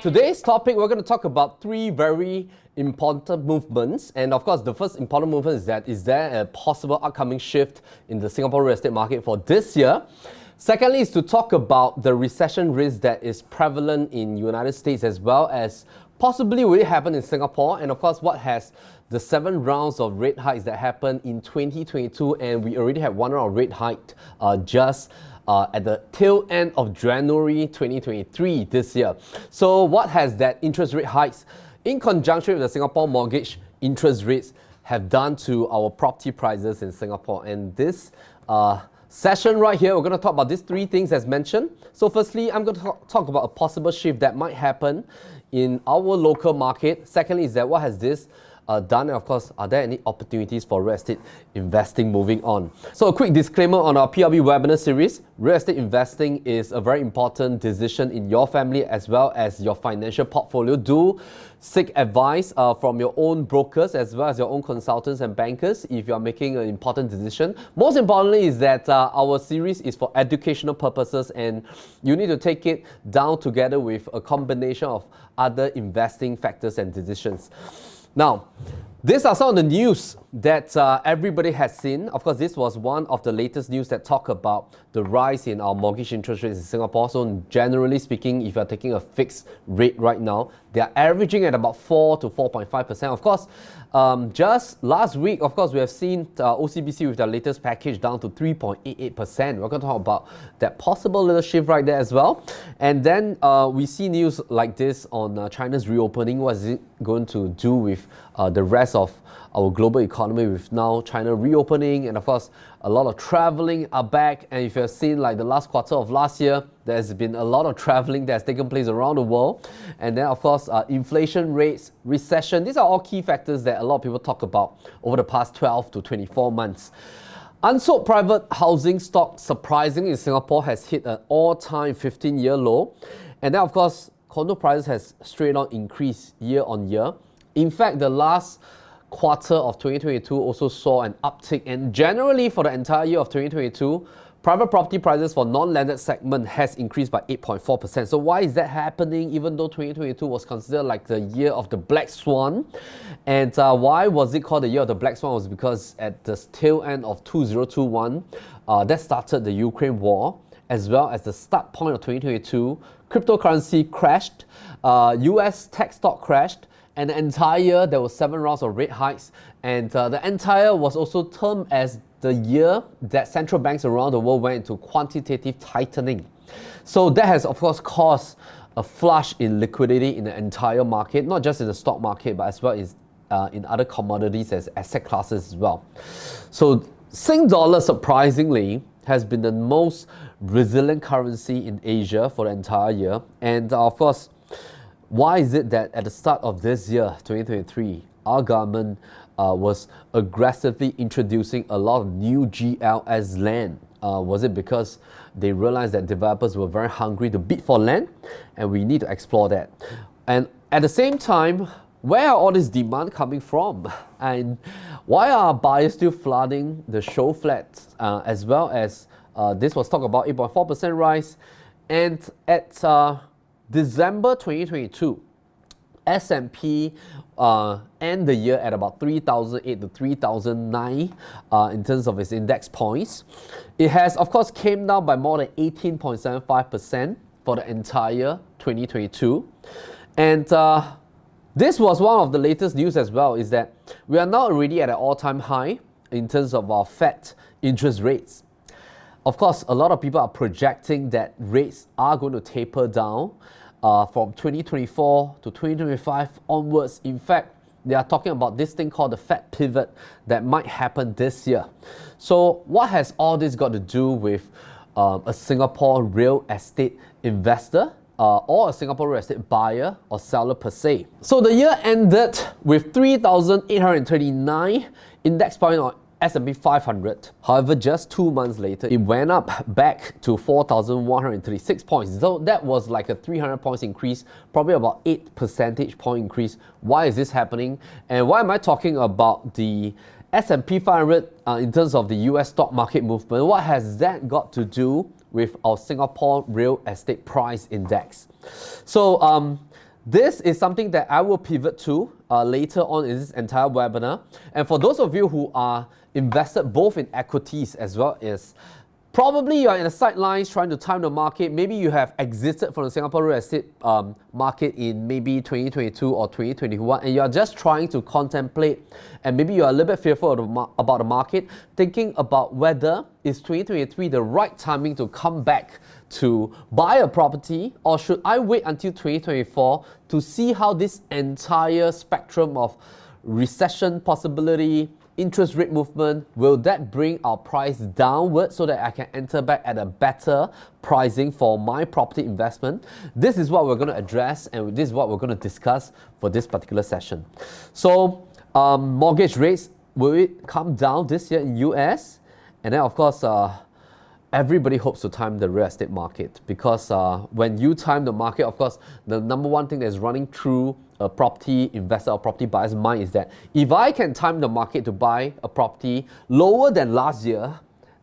Today's topic, we're going to talk about three very important movements. And of course, the first important movement is that is there a possible upcoming shift in the Singapore real estate market for this year? Secondly, is to talk about the recession risk that is prevalent in United States as well as possibly will it happen in Singapore. And of course, what has the 7 rounds of rate hikes that happened in 2022, and we already have one round of rate hike at the tail end of January 2023 this year. So what has that interest rate hikes in conjunction with the Singapore mortgage interest rates have done to our property prices in Singapore? And this session right here, we're going to talk about these 3 things as mentioned. So firstly, I'm going to talk about a possible shift that might happen in our local market. Secondly, is that what has this done, and of course, are there any opportunities for real estate investing moving on? So a quick disclaimer on our PRB webinar series. Real estate investing is a very important decision in your family as well as your financial portfolio. Do seek advice from your own brokers as well as your own consultants and bankers if you are making an important decision. Most importantly is that our series is for educational purposes, and you need to take it down together with a combination of other investing factors and decisions. Now, these are some of the news that everybody has seen. Of course, this was one of the latest news that talk about the rise in our mortgage interest rates in Singapore. So generally speaking, if you're taking a fixed rate right now, they are averaging at about 4 to 4.5%. Of course, just last week, of course, we have seen OCBC with their latest package down to 3.88%. We're going to talk about that possible little shift right there as well. And then we see news like this on China's reopening. What is it going to do with the rest of our global economy with now China reopening, and of course a lot of traveling are back. And if you've seen like the last quarter of last year, there's been a lot of traveling that's taken place around the world. And then of course inflation rates, recession, these are all key factors that a lot of people talk about over the past 12 to 24 months. Unsold private housing stock, surprisingly in Singapore, has hit an all-time 15-year low. And then of course condo prices has straight on increased year on year. In fact, the last quarter of 2022 also saw an uptick, and generally for the entire year of 2022, private property prices for non-landed segment has increased by 8.4%. So why is that happening even though 2022 was considered like the year of the Black Swan? And why was it called the year of the Black Swan? Was because at the tail end of 2021, that started the Ukraine war, as well as the start point of 2022, cryptocurrency crashed, US tech stock crashed, and the entire year there were 7 rounds of rate hikes, and the entire was also termed as the year that central banks around the world went into quantitative tightening. So that has of course caused a flush in liquidity in the entire market, not just in the stock market, but as well as in other commodities as asset classes as well. So Sing dollar surprisingly has been the most resilient currency in Asia for the entire year. And of course, why is it that at the start of this year, 2023, our government was aggressively introducing a lot of new GLS land? Was it because they realized that developers were very hungry to bid for land? And we need to explore that. And at the same time, where are all this demand coming from? And why are buyers still flooding the show flats? As well as this was talked about 8.4% rise. And at December 2022, S&P end the year at about 3,008 to 3,009 in terms of its index points. It has, of course, came down by more than 18.75% for the entire 2022. And this was one of the latest news as well, is that we are now already at an all-time high in terms of our Fed interest rates. Of course, a lot of people are projecting that rates are going to taper down from 2024 to 2025 onwards. In fact, they are talking about this thing called the Fed pivot that might happen this year. So what has all this got to do with a Singapore real estate investor or a Singapore real estate buyer or seller per se? So the year ended with 3,839 index point on S&P 500. However, just 2 months later, it went up back to 4,136 points. So that was like a 300 points increase, probably about 8 percentage point increase. Why is this happening? And why am I talking about the S&P 500 in terms of the US stock market movement? What has that got to do with our Singapore real estate price index? So This is something that I will pivot to later on in this entire webinar. And for those of you who are invested both in equities as well as probably you are in the sidelines trying to time the market. Maybe you have exited from the Singapore real estate market in maybe 2022 or 2021 and you are just trying to contemplate and maybe you are a little bit fearful about the market, thinking about whether is 2023 the right timing to come back to buy a property, or should I wait until 2024 to see how this entire spectrum of recession possibility, interest rate movement, will that bring our price downward so that I can enter back at a better pricing for my property investment? This is what we're going to address and this is what we're going to discuss for this particular session. So mortgage rates, will it come down this year in US? And then of course, everybody hopes to time the real estate market because when you time the market, of course, the number one thing that's running through a property investor or property buyer's mind is that if I can time the market to buy a property lower than last year,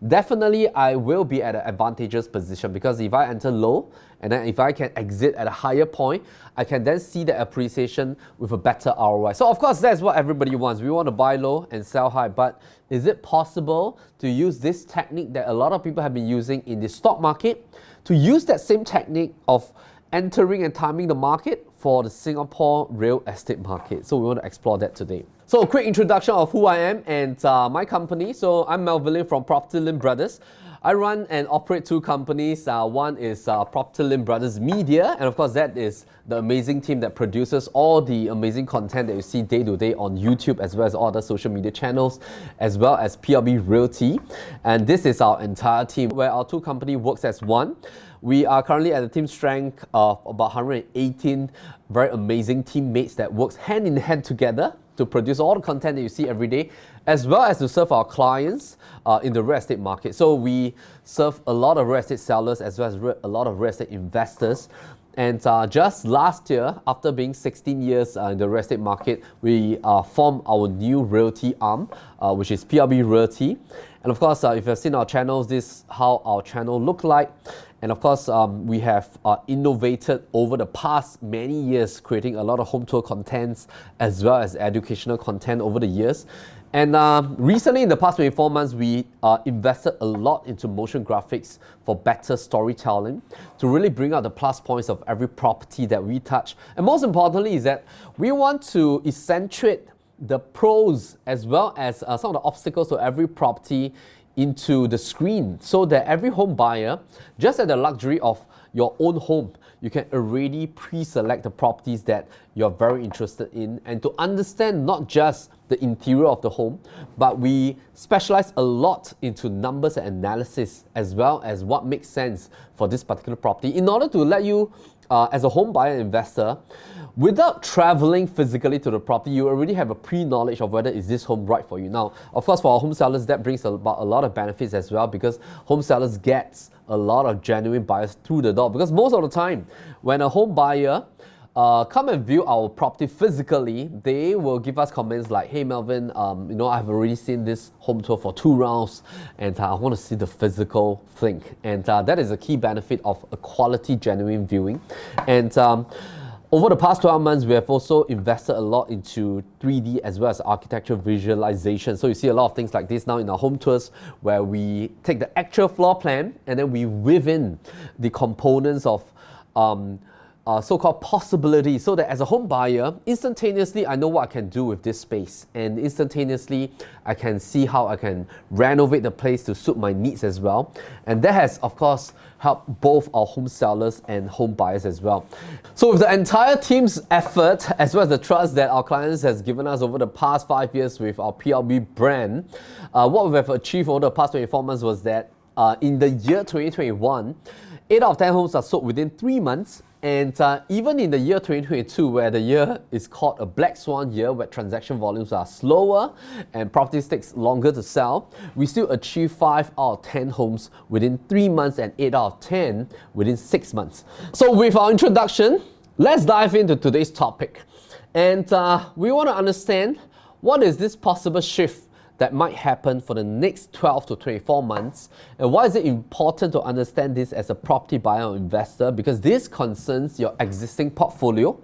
definitely I will be at an advantageous position, because if I enter low and then if I can exit at a higher point, I can then see the appreciation with a better ROI. So of course, that's what everybody wants. We want to buy low and sell high, but is it possible to use this technique that a lot of people have been using in the stock market, to use that same technique of entering and timing the market for the Singapore real estate market? So we want to explore that today. So a quick introduction of who I am and my company. So I'm Melvin Lim from PropertyLimBrothers. I run and operate two companies. One is PropertyLimBrothers Media, and of course that is the amazing team that produces all the amazing content that you see day to day on YouTube, as well as all the social media channels, as well as PLB Realty. And this is our entire team, where our two company works as one. We are currently at a team strength of about 118 very amazing teammates that works hand in hand together to produce all the content that you see every day, as well as to serve our clients in the real estate market. So we serve a lot of real estate sellers as well as a lot of real estate investors. And just last year, after being 16 years in the real estate market, we formed our new realty arm, which is PLB Realty. And of course, if you've seen our channels, this is how our channel look like. And of course, we have innovated over the past many years, creating a lot of home tour contents as well as educational content over the years. And recently, in the past 24 months, we invested a lot into motion graphics for better storytelling to really bring out the plus points of every property that we touch. And most importantly is that we want to accentuate the pros as well as some of the obstacles to every property into the screen, so that every home buyer, just at the luxury of your own home, you can already pre-select the properties that you're very interested in, and to understand not just the interior of the home, but we specialize a lot into numbers and analysis, as well as what makes sense for this particular property, in order to let you, as a home buyer and investor, without traveling physically to the property, you already have a pre-knowledge of whether is this home right for you. Now, of course, for our home sellers, that brings about a lot of benefits as well, because home sellers gets a lot of genuine buyers through the door. Because most of the time, when a home buyer come and view our property physically, they will give us comments like, "Hey Melvin, I've already seen this home tour for 2 rounds and I want to see the physical thing." And that is a key benefit of a quality, genuine viewing. And over the past 12 months, we have also invested a lot into 3D as well as architecture visualization. So you see a lot of things like this now in our home tours, where we take the actual floor plan and then we weave in the components of so-called possibilities, so that as a home buyer, instantaneously I know what I can do with this space, and instantaneously I can see how I can renovate the place to suit my needs as well. And that has, of course, helped both our home sellers and home buyers as well. So with the entire team's effort, as well as the trust that our clients has given us over the past 5 years with our PLB brand, what we have achieved over the past 24 months was that in the year 2021, 8 out of 10 homes are sold within 3 months. And even in the year 2022, where the year is called a black swan year, where transaction volumes are slower and properties takes longer to sell, we still achieve 5 out of 10 homes within 3 months and 8 out of 10 within 6 months. So with our introduction, let's dive into today's topic. And we want to understand what is this possible shift that might happen for the next 12 to 24 months. And why is it important to understand this as a property buyer or investor? Because this concerns your existing portfolio,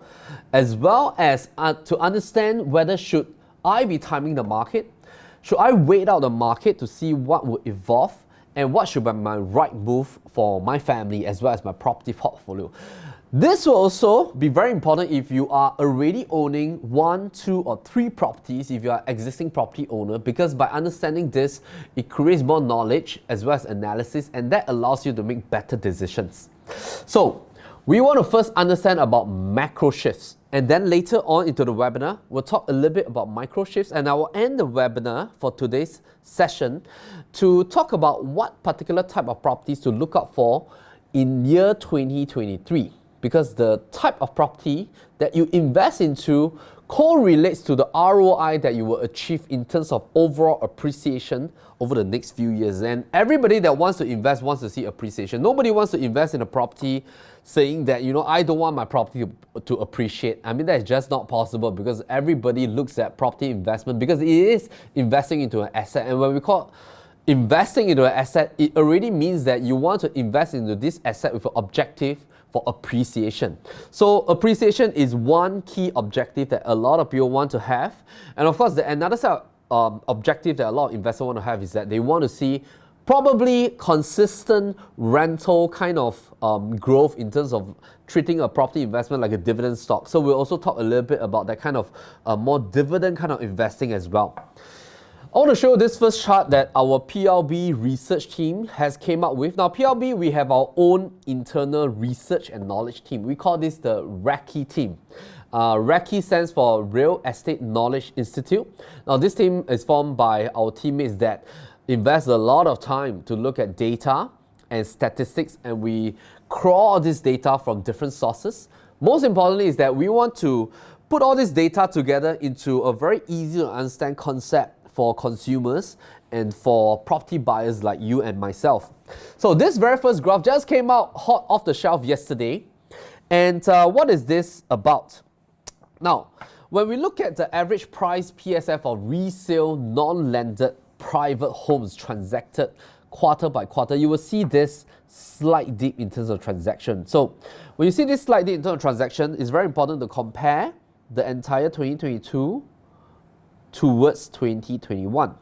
as well as to understand whether should I be timing the market, should I wait out the market to see what will evolve, and what should be my right move for my family as well as my property portfolio. This will also be very important if you are already owning 1, 2, or 3 properties, if you are an existing property owner, because by understanding this, it creates more knowledge as well as analysis, and that allows you to make better decisions. So we want to first understand about macro shifts, and then later on into the webinar, we'll talk a little bit about micro shifts, and I will end the webinar for today's session to talk about what particular type of properties to look out for in year 2023. Because the type of property that you invest into correlates to the ROI that you will achieve in terms of overall appreciation over the next few years. And everybody that wants to invest wants to see appreciation. Nobody wants to invest in a property saying that, I don't want my property to appreciate. I mean, that's just not possible, because everybody looks at property investment because it is investing into an asset. And when we call investing into an asset, it already means that you want to invest into this asset with an objective for appreciation. So appreciation is one key objective that a lot of people want to have. And of course, another set of objective that a lot of investors want to have is that they want to see probably consistent rental kind of growth in terms of treating a property investment like a dividend stock. So we'll also talk a little bit about that kind of more dividend kind of investing as well. I want to show this first chart that our PLB research team has came up with. Now, PLB, we have our own internal research and knowledge team. We call this the RECI team. RECI stands for Real Estate Knowledge Institute. Now, this team is formed by our teammates that invest a lot of time to look at data and statistics, and we crawl this data from different sources. Most importantly is that we want to put all this data together into a very easy to understand concept for consumers and for property buyers like you and myself. So this very first graph just came out hot off the shelf yesterday. And what is this about? Now, when we look at the average price PSF of resale non-landed private homes transacted quarter by quarter, you will see this slight dip in terms of transaction. So when you see this slight dip in terms of transaction, it's very important to compare the entire 2022 towards 2021.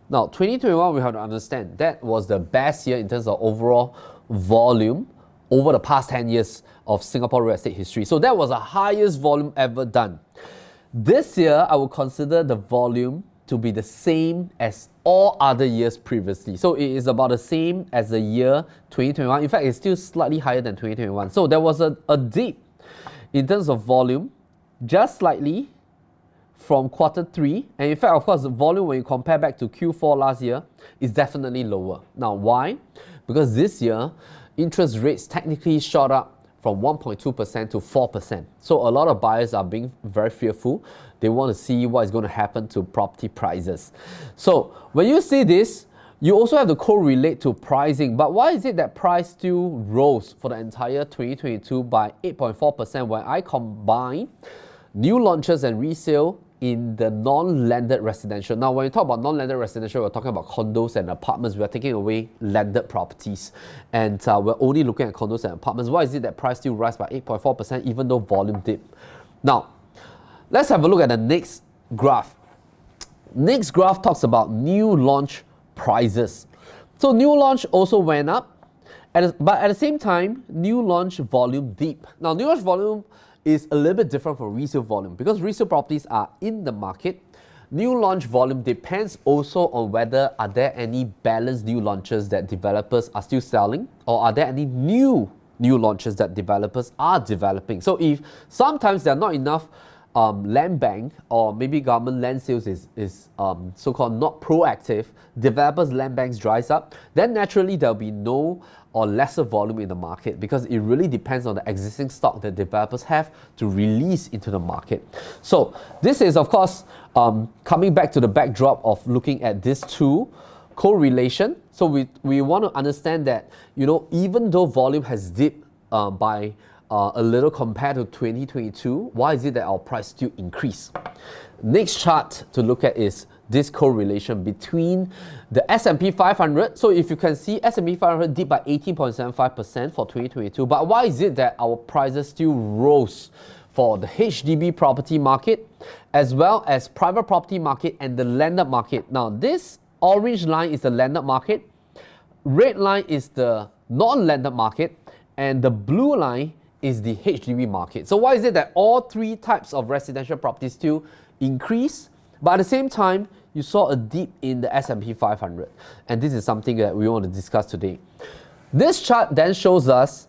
Now, 2021, we have to understand that was the best year in terms of overall volume over the past 10 years of Singapore real estate history. So that was the highest volume ever done. This year, I would consider the volume to be the same as all other years previously. So it is about the same as the year 2021. In fact, it's still slightly higher than 2021. So there was a dip in terms of volume, just slightly, from quarter 3, and in fact, of course, the volume when you compare back to Q4 last year is definitely lower. Now, why? Because this year, interest rates technically shot up from 1.2% to 4%. So a lot of buyers are being very fearful. They want to see what is going to happen to property prices. So when you see this, you also have to correlate to pricing. But why is it that price still rose for the entire 2022 by 8.4% when I combine new launches and resale in the non-landed residential? Now, when we talk about non-landed residential, we're talking about condos and apartments. We're taking away landed properties, and we're only looking at condos and apartments. Why is it that price still rise by 8.4% even though volume dipped? Now, let's have a look at the next graph. Next graph talks about new launch prices. So new launch also went up, but at the same time, new launch volume dipped. Now, new launch volume is a little bit different from resale volume because resale properties are in the market. New launch volume depends also on whether are there any balanced new launches that developers are still selling, or are there any new launches that developers are developing. So if sometimes there are not enough land bank, or maybe government land sales is so-called not proactive, developers' land banks dries up, then naturally there'll be no or lesser volume in the market, because it really depends on the existing stock that developers have to release into the market. So this is, of course, coming back to the backdrop of looking at these two correlation. So we want to understand that, even though volume has dipped by a little compared to 2022, why is it that our price still increased? Next chart to look at is this correlation between the S&P 500. So if you can see, S&P 500 dipped by 18.75% for 2022. But why is it that our prices still rose for the HDB property market, as well as private property market and the landed market? Now, this orange line is the landed market, red line is the non-landed market, and the blue line is the HDB market. So why is it that all three types of residential properties still increase, but at the same time, you saw a dip in the S&P 500? And this is something that we want to discuss today. This chart then shows us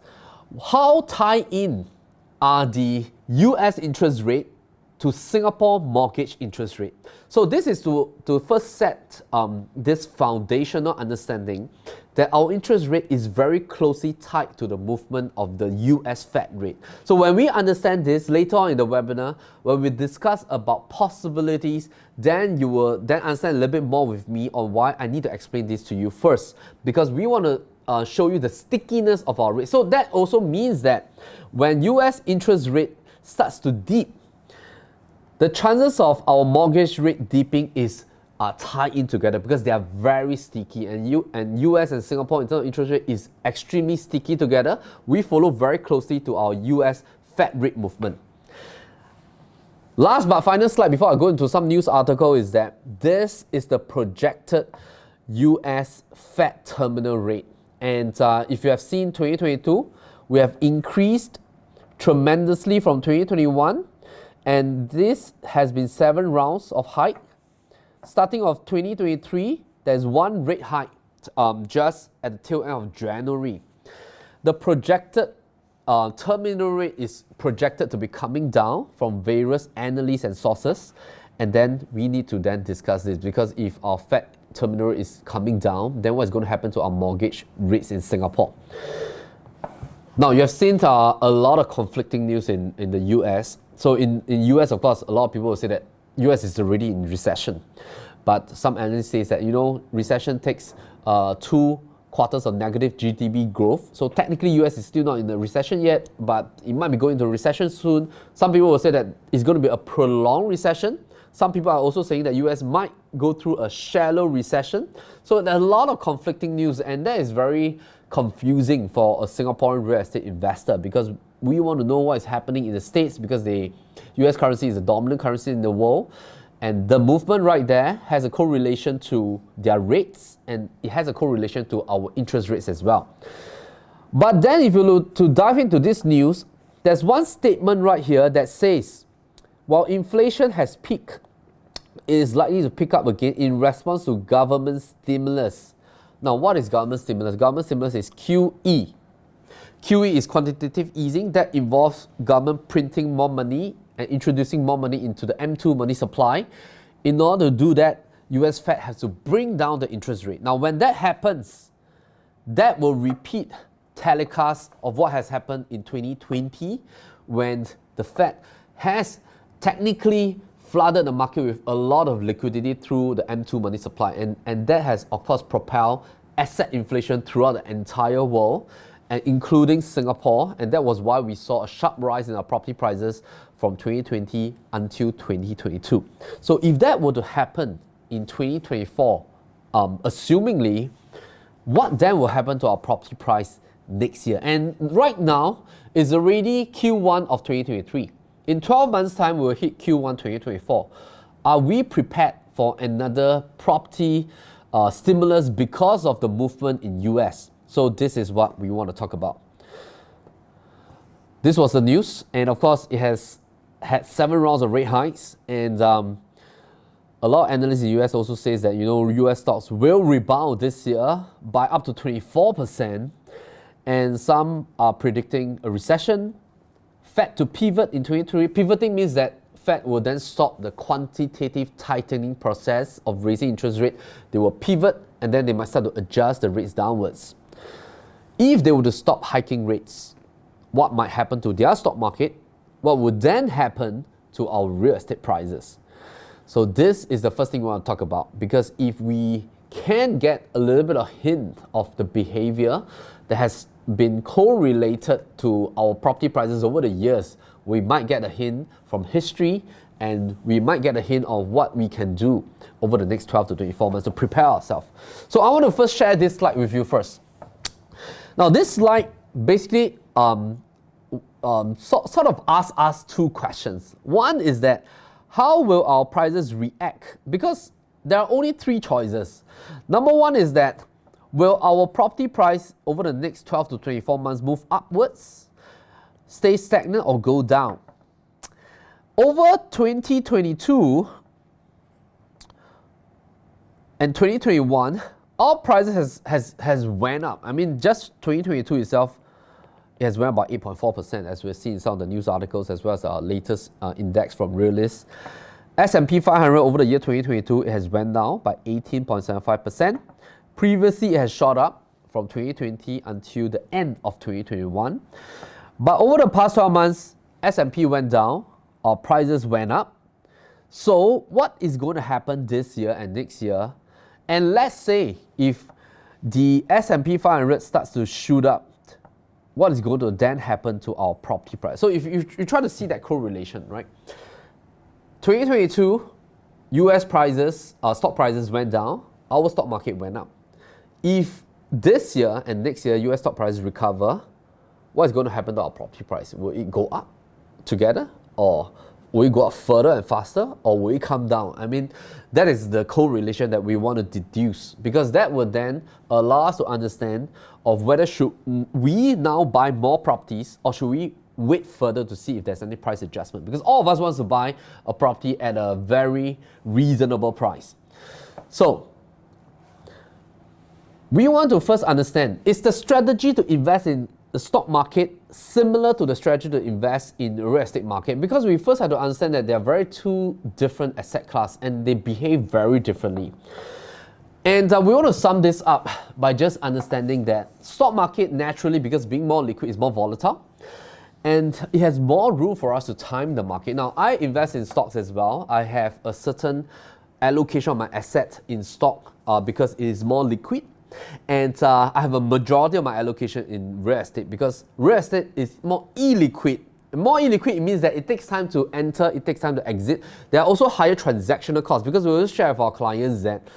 how tied in are the US interest rate to Singapore mortgage interest rate. So this is to first set this foundational understanding that our interest rate is very closely tied to the movement of the US Fed rate. So when we understand this later on in the webinar, when we discuss about possibilities, then you will then understand a little bit more with me on why I need to explain this to you first, because we want to show you the stickiness of our rate. So that also means that when US interest rate starts to dip, the chances of our mortgage rate dipping are tied in together because they are very sticky, and US and Singapore in terms of interest rate is extremely sticky together. We follow very closely to our US Fed rate movement. Last but final slide before I go into some news article is that this is the projected US Fed terminal rate. And if you have seen 2022, we have increased tremendously from 2021. And this has been 7 rounds of hike. Starting of 2023, there's one rate hike just at the tail end of January. The projected terminal rate is projected to be coming down from various analyses and sources. And then we need to then discuss this, because if our Fed terminal rate is coming down, then what's going to happen to our mortgage rates in Singapore? Now, you have seen a lot of conflicting news in the US. So in US, of course, a lot of people will say that US is already in recession. But some analysts say that, recession takes 2 quarters of negative GDP growth. So technically, US is still not in the recession yet, but it might be going into recession soon. Some people will say that it's going to be a prolonged recession. Some people are also saying that US might go through a shallow recession. So there's a lot of conflicting news, and that is very confusing for a Singaporean real estate investor, because we want to know what is happening in the States, because the US currency is the dominant currency in the world, and the movement right there has a correlation to their rates, and it has a correlation to our interest rates as well. But then if you look to dive into this news, there's one statement right here that says, while inflation has peaked, it is likely to pick up again in response to government stimulus. Now, what is government stimulus? Government stimulus is QE. QE is quantitative easing that involves government printing more money and introducing more money into the M2 money supply. In order to do that, US Fed has to bring down the interest rate. Now, when that happens, that will repeat telecast of what has happened in 2020, when the Fed has technically flooded the market with a lot of liquidity through the M2 money supply. And that has, of course, propelled asset inflation throughout the entire world, and including Singapore. And that was why we saw a sharp rise in our property prices from 2020 until 2022. So if that were to happen in 2024, assumingly, what then will happen to our property price next year? And right now, it's already Q1 of 2023. In 12 months' time, we will hit Q1 2024. Are we prepared for another property stimulus because of the movement in US? So this is what we want to talk about. This was the news, and of course, it has had 7 rounds of rate hikes, and a lot of analysts in the US also says that US stocks will rebound this year by up to 24%, and some are predicting a recession. Fed to pivot in 2023. Pivoting means that Fed will then stop the quantitative tightening process of raising interest rate. They will pivot, and then they might start to adjust the rates downwards. If they were to stop hiking rates, what might happen to their stock market? What would then happen to our real estate prices? So this is the first thing we want to talk about, because if we can get a little bit of hint of the behavior that has been correlated to our property prices over the years, we might get a hint from history and we might get a hint of what we can do over the next 12 to 24 months to prepare ourselves. So I want to first share this slide with you first. Now this slide basically sort of asks us two questions. One is that how will our prices react? Because there are only three choices. Number one is that will our property price over the next 12 to 24 months move upwards, stay stagnant, or go down? Over 2022 and 2021, our prices has went up. I mean, just 2022 itself, it has went up by 8.4%, as we've seen in some of the news articles, as well as our latest index from Realist. S&P 500 over the year 2022, it has went down by 18.75%. Previously, it has shot up from 2020 until the end of 2021. But over the past 12 months, S&P went down, our prices went up. So what is going to happen this year and next year? And let's say if the S&P 500 starts to shoot up, what is going to then happen to our property price? So if you try to see that correlation, right? 2022, US prices, stock prices went down, our stock market went up. If this year and next year US stock prices recover, what is going to happen to our property price? Will it go up together, or will it go up further and faster, or will it come down? I mean, that is the correlation that we want to deduce, because that would then allow us to understand of whether should we now buy more properties, or should we wait further to see if there's any price adjustment, because all of us want to buy a property at a very reasonable price. So we want to first understand, is the strategy to invest in the stock market similar to the strategy to invest in the real estate market? Because we first have to understand that they are two different asset class and they behave very differently. And we want to sum this up by just understanding that stock market naturally, because being more liquid, is more volatile, and it has more room for us to time the market. Now, I invest in stocks as well. I have a certain allocation of my asset in stock because it is more liquid. And I have a majority of my allocation in real estate because real estate is more illiquid. More illiquid, it means that it takes time to enter, it takes time to exit. There are also higher transactional costs, because we always share with our clients that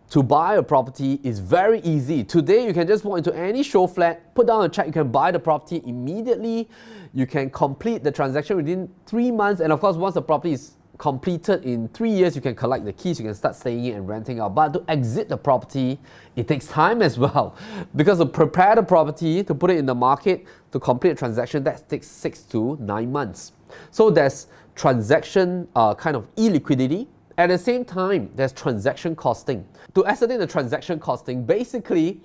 to buy a property is very easy. Today, you can just walk into any show flat, put down a check, you can buy the property immediately. You can complete the transaction within 3 months. And of course, once the property is completed in 3 years, you can collect the keys, you can start staying in and renting out. But to exit the property, it takes time as well, because to prepare the property, to put it in the market, to complete a transaction, that takes 6 to 9 months. So there's transaction kind of illiquidity. At the same time, there's transaction costing. To ascertain the transaction costing, basically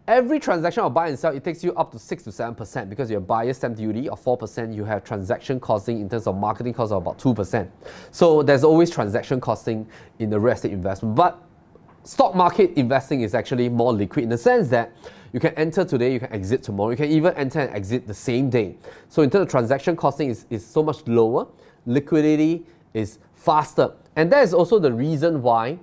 every transaction of buy and sell, it takes you up to 6 to 7%, because you have buyer's stamp duty of 4%, you have transaction costing in terms of marketing costs of about 2%. So there's always transaction costing in the real estate investment. But stock market investing is actually more liquid in the sense that you can enter today, you can exit tomorrow, you can even enter and exit the same day. So in terms of transaction costing is so much lower, liquidity is faster. And that is also the reason why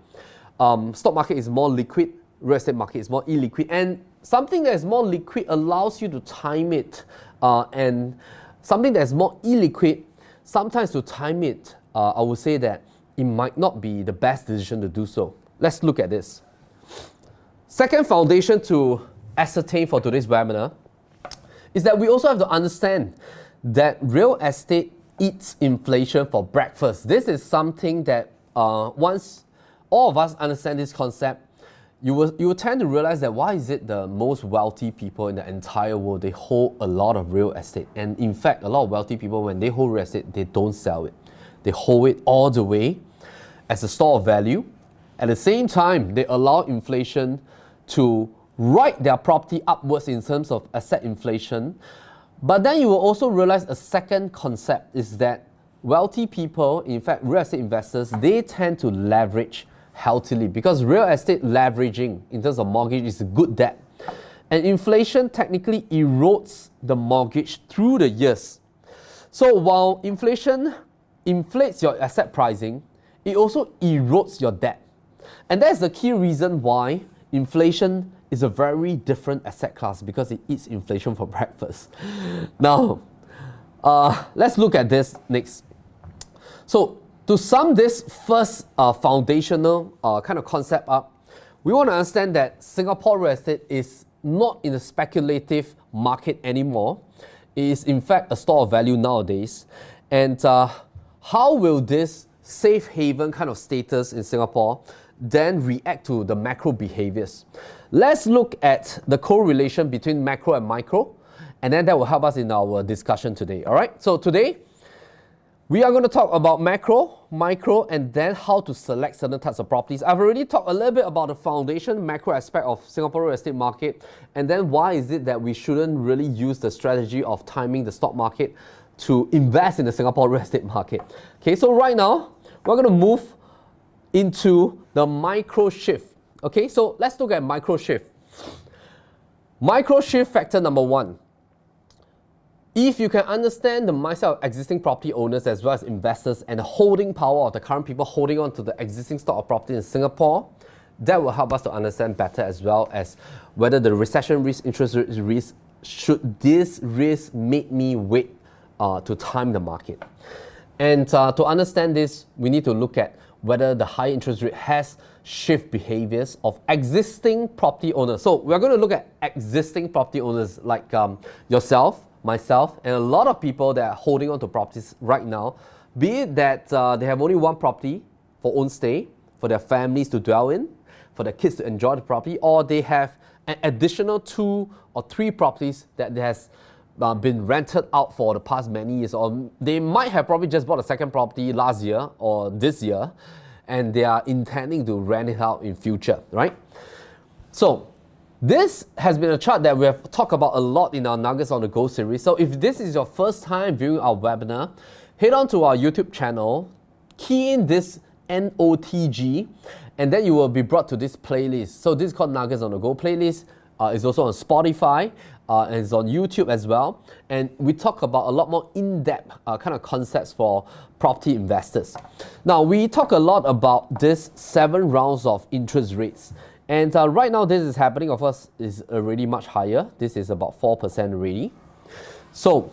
stock market is more liquid, real estate market is more illiquid. And something that is more liquid allows you to time it, and something that is more illiquid, sometimes to time it, I would say that it might not be the best decision to do so. Let's look at this. Second foundation to ascertain for today's webinar is that we also have to understand that real estate eats inflation for breakfast. This is something that once all of us understand this concept, you will tend to realize that why is it the most wealthy people in the entire world, they hold a lot of real estate. And in fact, a lot of wealthy people, when they hold real estate, they don't sell it. They hold it all the way as a store of value. At the same time, they allow inflation to ride their property upwards in terms of asset inflation. But then you will also realize a second concept is that wealthy people, in fact, real estate investors, they tend to leverage healthily, because real estate leveraging in terms of mortgage is a good debt. And inflation technically erodes the mortgage through the years. So while inflation inflates your asset pricing, it also erodes your debt. And that's the key reason why inflation is a very different asset class, because it eats inflation for breakfast. Now, let's look at this next. So to sum this first foundational kind of concept up, we want to understand that Singapore real estate is not in a speculative market anymore. It is in fact a store of value nowadays. And how will this safe haven kind of status in Singapore then react to the macro behaviors? Let's look at the correlation between macro and micro, and then that will help us in our discussion today. All right, so today we are going to talk about macro, micro, and then how to select certain types of properties. I've already talked a little bit about the foundation macro aspect of Singapore real estate market, and then why is it that we shouldn't really use the strategy of timing the stock market to invest in the Singapore real estate market. Okay, so right now we're going to move into the micro shift. Okay, so let's look at micro shift. Micro shift factor number one. If you can understand the mindset of existing property owners as well as investors and the holding power of the current people holding on to the existing stock of property in Singapore, that will help us to understand better as well as whether the recession risk, interest rate risk, should this risk make me wait to time the market. And to understand this, we need to look at whether the high interest rate has shift behaviors of existing property owners. So we're going to look at existing property owners like yourself, myself, and a lot of people that are holding on to properties right now, be it that they have only one property for own stay, for their families to dwell in, for their kids to enjoy the property, or they have an additional 2 or 3 properties that has been rented out for the past many years, or they might have probably just bought a second property last year or this year, and they are intending to rent it out in future, right? So this has been a chart that we have talked about a lot in our Nuggets on the Go series. So if this is your first time viewing our webinar, head on to our YouTube channel, key in this NOTG, and then you will be brought to this playlist. So this is called Nuggets on the Go playlist. It's also on Spotify, and it's on YouTube as well. And we talk about a lot more in-depth kind of concepts for property investors. Now, we talk a lot about this 7 rounds of interest rates. And right now, this is happening, of course, is already much higher. This is about 4% already. So,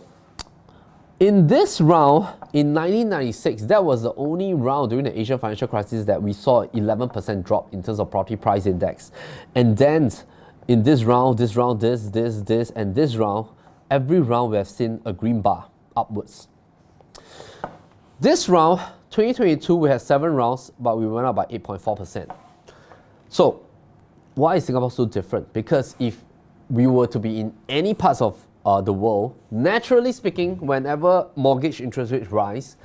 in this round, in 1996, that was the only round during the Asian financial crisis that we saw an 11% drop in terms of property price index. And then, in this round, this, and this round, every round we have seen a green bar upwards. This round, 2022, we had 7 rounds, but we went up by 8.4%. So, why is Singapore so different? Because if we were to be in any parts of the world, naturally speaking, whenever mortgage interest rates rise,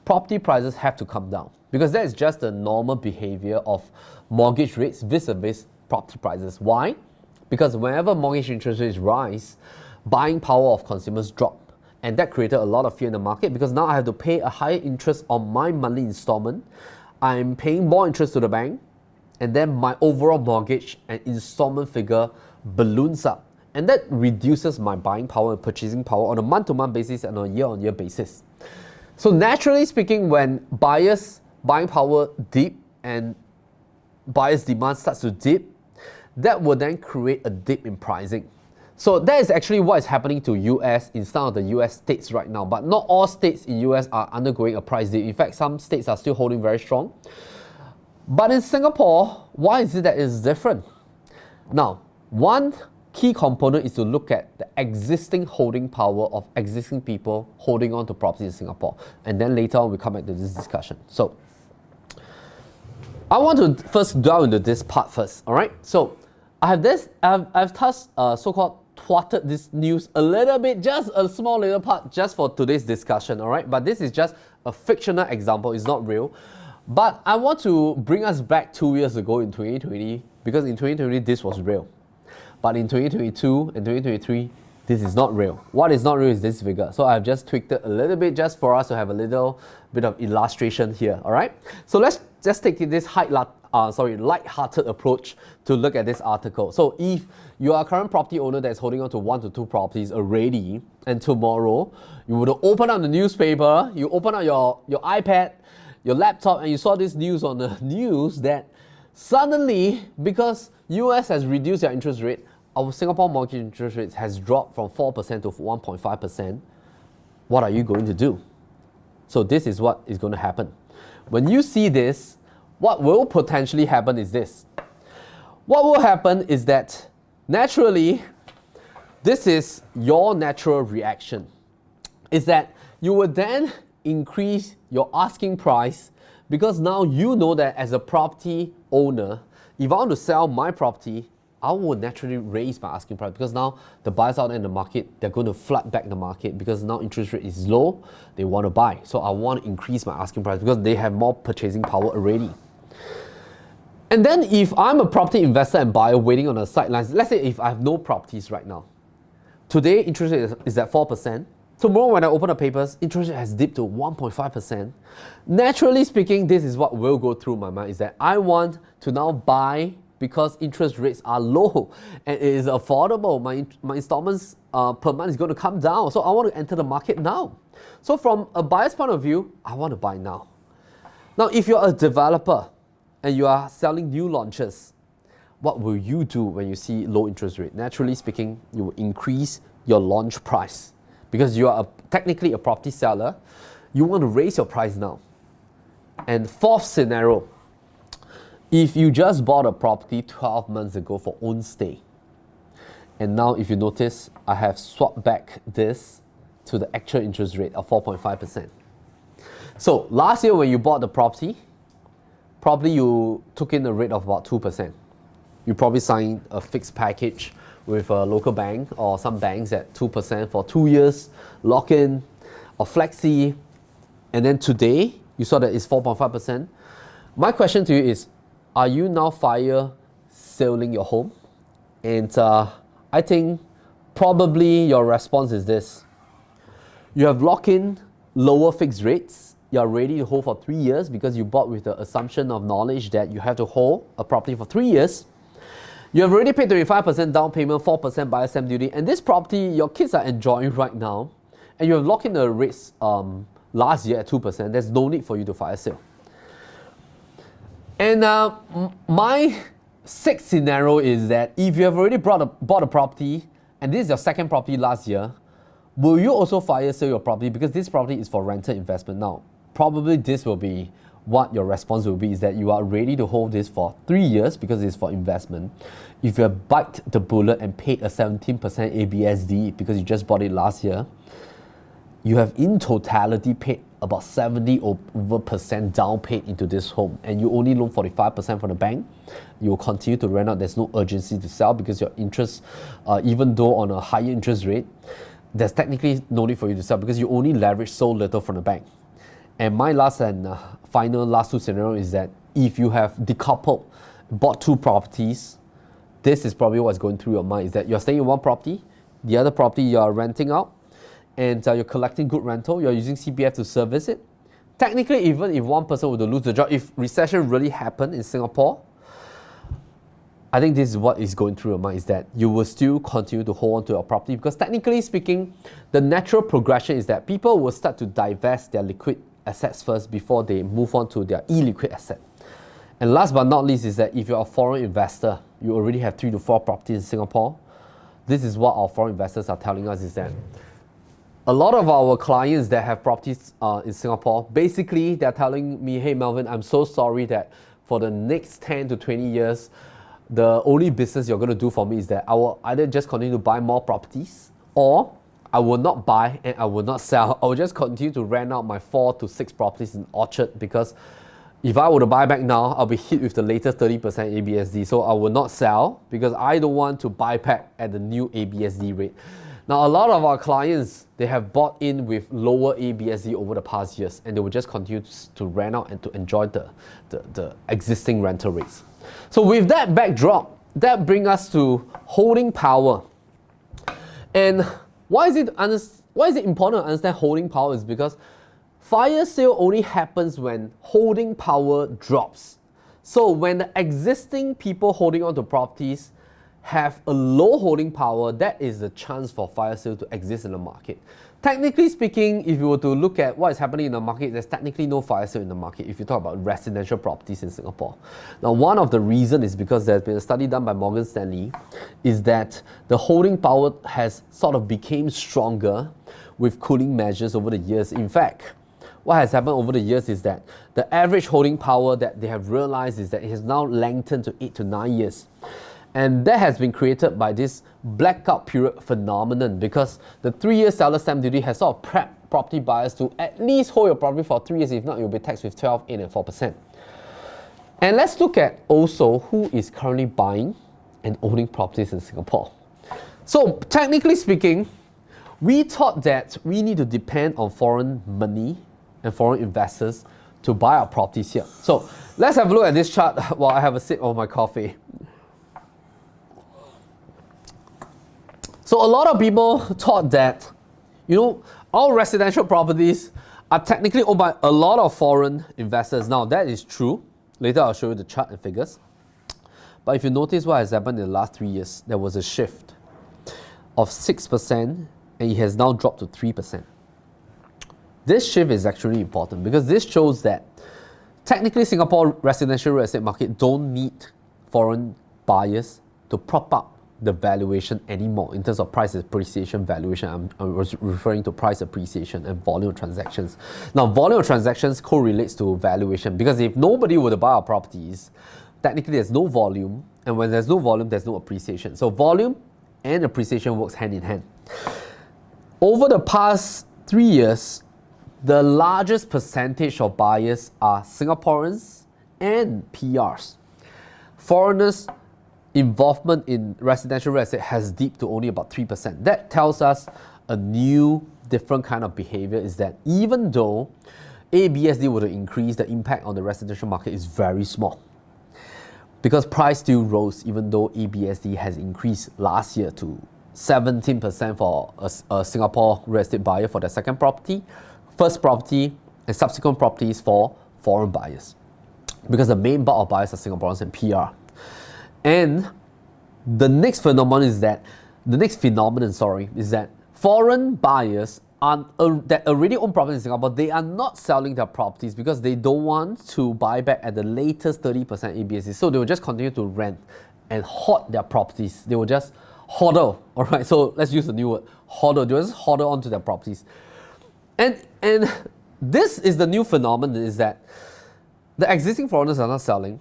property prices have to come down. Because that is just the normal behavior of mortgage rates vis-a-vis property prices. Why? Because whenever mortgage interest rates rise, buying power of consumers drop. And that created a lot of fear in the market because now I have to pay a higher interest on my monthly installment. I'm paying more interest to the bank, and then my overall mortgage and installment figure balloons up. And that reduces my buying power and purchasing power on a month-to-month basis and on a year-on-year basis. So naturally speaking, when buyers' buying power dip and buyers' demand starts to dip, that will then create a dip in pricing. So that is actually what is happening to US in some of the US states right now. But not all states in US are undergoing a price dip. In fact, some states are still holding very strong. But in Singapore, why is it that it's different? Now, one key component is to look at the existing holding power of existing people holding on to property in Singapore. And then later on, we come back to this discussion. So, I want to first delve into this part first, all right? So, I've thus so-called twatted this news a little bit, just a small little part, just for today's discussion, all right? But this is just a fictional example, it's not real. But I want to bring us back 2 years ago in 2020, because in 2020, this was real. But in 2022 and 2023, this is not real. What is not real is this figure. So I've just tweaked it a little bit just for us to have a little bit of illustration here, all right? So let's just take this light-hearted approach to look at this article. So if you are a current property owner that's holding on to 1 to 2 properties already, and tomorrow you would open up the newspaper, you open up your iPad, your laptop, and you saw this news on the news that suddenly, because US has reduced their interest rate, our Singapore mortgage interest rate has dropped from 4% to 1.5%. What are you going to do? So this is what is going to happen. when you see this, what will potentially happen is this. What will happen is that naturally, this is your natural reaction, is that you will then increase your asking price because now you know that as a property owner, if I want to sell my property, I will naturally raise my asking price because now the buyers out there in the market, they're going to flood back the market because now interest rate is low, they want to buy. So I want to increase my asking price because they have more purchasing power already. And then if I'm a property investor and buyer waiting on the sidelines, let's say if I have no properties right now, today interest rate is at 4%. Tomorrow when I open the papers, interest rate has dipped to 1.5%. Naturally speaking, this is what will go through my mind, is that I want to now buy because interest rates are low and it is affordable. My installments per month is going to come down. So I want to enter the market now. So from a buyer's point of view, I want to buy now. Now, if you're a developer and you are selling new launches, what will you do when you see low interest rate? Naturally speaking, you will increase your launch price because you are technically a property seller. You want to raise your price now. And fourth scenario, if you just bought a property 12 months ago for own stay, and now if you notice, I have swapped back this to the actual interest rate of 4.5%. So last year when you bought the property, probably you took in a rate of about 2%. You probably signed a fixed package with a local bank or some banks at 2% for 2 years, lock-in or flexi, and then today you saw that it's 4.5%. My question to you is, are you now fire selling your home? And I think probably your response is this. You have locked in lower fixed rates. You are ready to hold for 3 years because you bought with the assumption of knowledge that you have to hold a property for 3 years. You have already paid 25% down payment, 4% buyer stamp duty, and this property your kids are enjoying right now, and you have locked in the rates last year at 2%. There's no need for you to fire sale. And my sixth scenario is that if you have already bought a property and this is your second property last year, will you also fire sale your property because this property is for rental investment? Now, probably this will be what your response will be, is that you are ready to hold this for 3 years because it's for investment. If you have bite the bullet and paid a 17% ABSD because you just bought it last year, you have in totality paid about 70% down paid into this home, and you only loan 45% from the bank. You will continue to rent out. There's no urgency to sell because your interest, even though on a higher interest rate, there's technically no need for you to sell because you only leverage so little from the bank. And my last and last two scenario is that if you have decoupled, bought two properties, this is probably what's going through your mind, is that you're staying in one property, the other property you're renting out, and you're collecting good rental, you're using CPF to service it. Technically, even if one person were to lose the job, if recession really happened in Singapore, I think this is what is going through your mind, is that you will still continue to hold on to your property because technically speaking, the natural progression is that people will start to divest their liquid assets first before they move on to their illiquid asset. And last but not least is that if you're a foreign investor, you already have 3 to 4 properties in Singapore. This is what our foreign investors are telling us, is that a lot of our clients that have properties in Singapore, basically they're telling me, hey Melvin, I'm so sorry that for the next 10 to 20 years, the only business you're going to do for me is that I will either just continue to buy more properties, or I will not buy and I will not sell. I will just continue to rent out my 4 to 6 properties in Orchard, because if I were to buy back now, I'll be hit with the latest 30% ABSD. So I will not sell because I don't want to buy back at the new ABSD rate. Now, a lot of our clients, they have bought in with lower ABSD over the past years, and they will just continue to rent out and to enjoy the existing rental rates. So with that backdrop, that brings us to holding power. And why is it important to understand holding power? Is because fire sale only happens when holding power drops. So when the existing people holding on to properties have a low holding power, that is the chance for fire sale to exist in the market. Technically speaking, if you were to look at what is happening in the market, there's technically no fire sale in the market if you talk about residential properties in Singapore. Now, one of the reasons is because there's been a study done by Morgan Stanley, is that the holding power has sort of became stronger with cooling measures over the years. In fact, what has happened over the years is that the average holding power that they have realized is that it has now lengthened to 8 to 9 years. And that has been created by this blackout period phenomenon, because the 3-year seller stamp duty has sort of prepped property buyers to at least hold your property for 3 years. If not, you'll be taxed with 12, 8 and 4%. And let's look at also who is currently buying and owning properties in Singapore. So technically speaking, we thought that we need to depend on foreign money and foreign investors to buy our properties here. So let's have a look at this chart while I have a sip of my coffee. So a lot of people thought that, all residential properties are technically owned by a lot of foreign investors. Now that is true. Later I'll show you the chart and figures. But if you notice what has happened in the last 3 years, there was a shift of 6% and it has now dropped to 3%. This shift is actually important because this shows that technically Singapore residential real estate market don't need foreign buyers to prop up the valuation anymore in terms of price appreciation valuation. I was referring to price appreciation and volume of transactions. Now, volume of transactions correlates to valuation, because if nobody were to buy our properties, technically there's no volume, and when there's no volume, there's no appreciation. So volume and appreciation works hand in hand. Over the past 3 years, the largest percentage of buyers are Singaporeans and PRs. Foreigners' involvement in residential real estate has dipped to only about 3%. That tells us a new, different kind of behavior, is that even though ABSD were to increase, the impact on the residential market is very small. Because price still rose, even though ABSD has increased last year to 17% for a Singapore real estate buyer for their second property, first property, and subsequent properties for foreign buyers. Because the main bulk of buyers are Singaporeans and PR. And the next phenomenon is that foreign buyers that already own properties in Singapore, they are not selling their properties because they don't want to buy back at the latest 30% ABSD. So they will just continue to rent and hoard their properties. They will just hodl. All right. So let's use the new word, hodl. They will just hodl onto their properties. And this is the new phenomenon, is that the existing foreigners are not selling.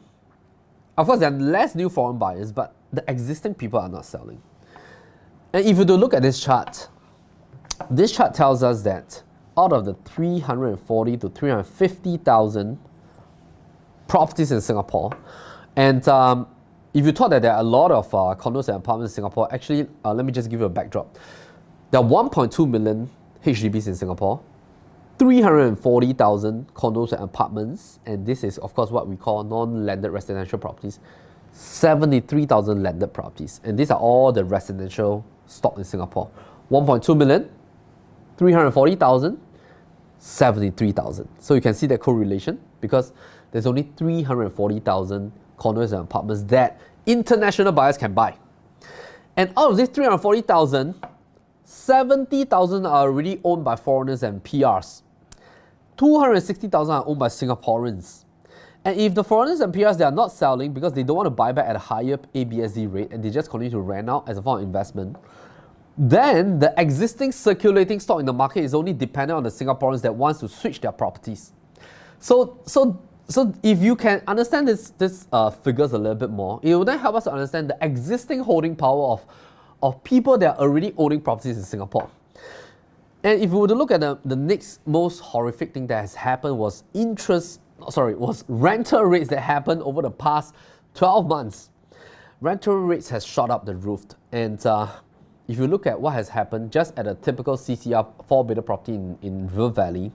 Of course, there are less new foreign buyers, but the existing people are not selling. And if you do look at this chart tells us that out of the 340 to 350,000 properties in Singapore, and if you thought that there are a lot of condos and apartments in Singapore, actually, let me just give you a backdrop. There are 1.2 million HDBs in Singapore, 340,000 condos and apartments, and this is of course what we call non-landed residential properties, 73,000 landed properties, and these are all the residential stock in Singapore. 1.2 million, 340,000, 73,000. So you can see that correlation, because there's only 340,000 condos and apartments that international buyers can buy. And out of these 340,000, 70,000 are already owned by foreigners and PRs. 260,000 are owned by Singaporeans. And if the foreigners and PRs, they are not selling because they don't want to buy back at a higher ABSD rate and they just continue to rent out as a form of investment, then the existing circulating stock in the market is only dependent on the Singaporeans that wants to switch their properties. So if you can understand this figures a little bit more, it will then help us to understand the existing holding power of people that are already owning properties in Singapore. And if we were to look at the next most horrific thing that has happened was rental rates that happened over the past 12 months. Rental rates has shot up the roof. And if you look at what has happened just at a typical CCR 4-bedder property in River Valley,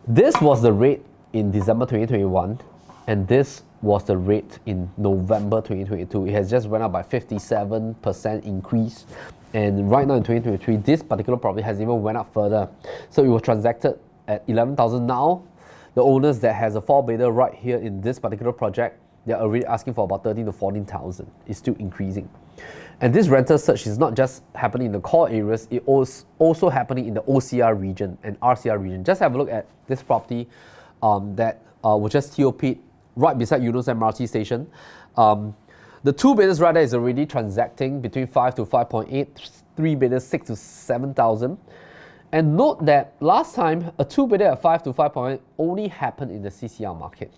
this was the rate in December 2021, and this was the rate in November 2022. It has just went up by 57% increase. And right now in 2023, this particular property has even went up further. So it was transacted at 11,000. Now, the owners that has a 4-bedder right here in this particular project, they're already asking for about 13 to 14,000. It's still increasing. And this rental surge is not just happening in the core areas, it was also happening in the OCR region and RCR region. Just have a look at this property that was just TOP'd right beside Eunos MRT station. The 2-bedders right there is already transacting between 5 to 5.8, 3-bedders 6 to 7,000. And note that last time, a 2 beta at 5 to 5.1 only happened in the CCR market.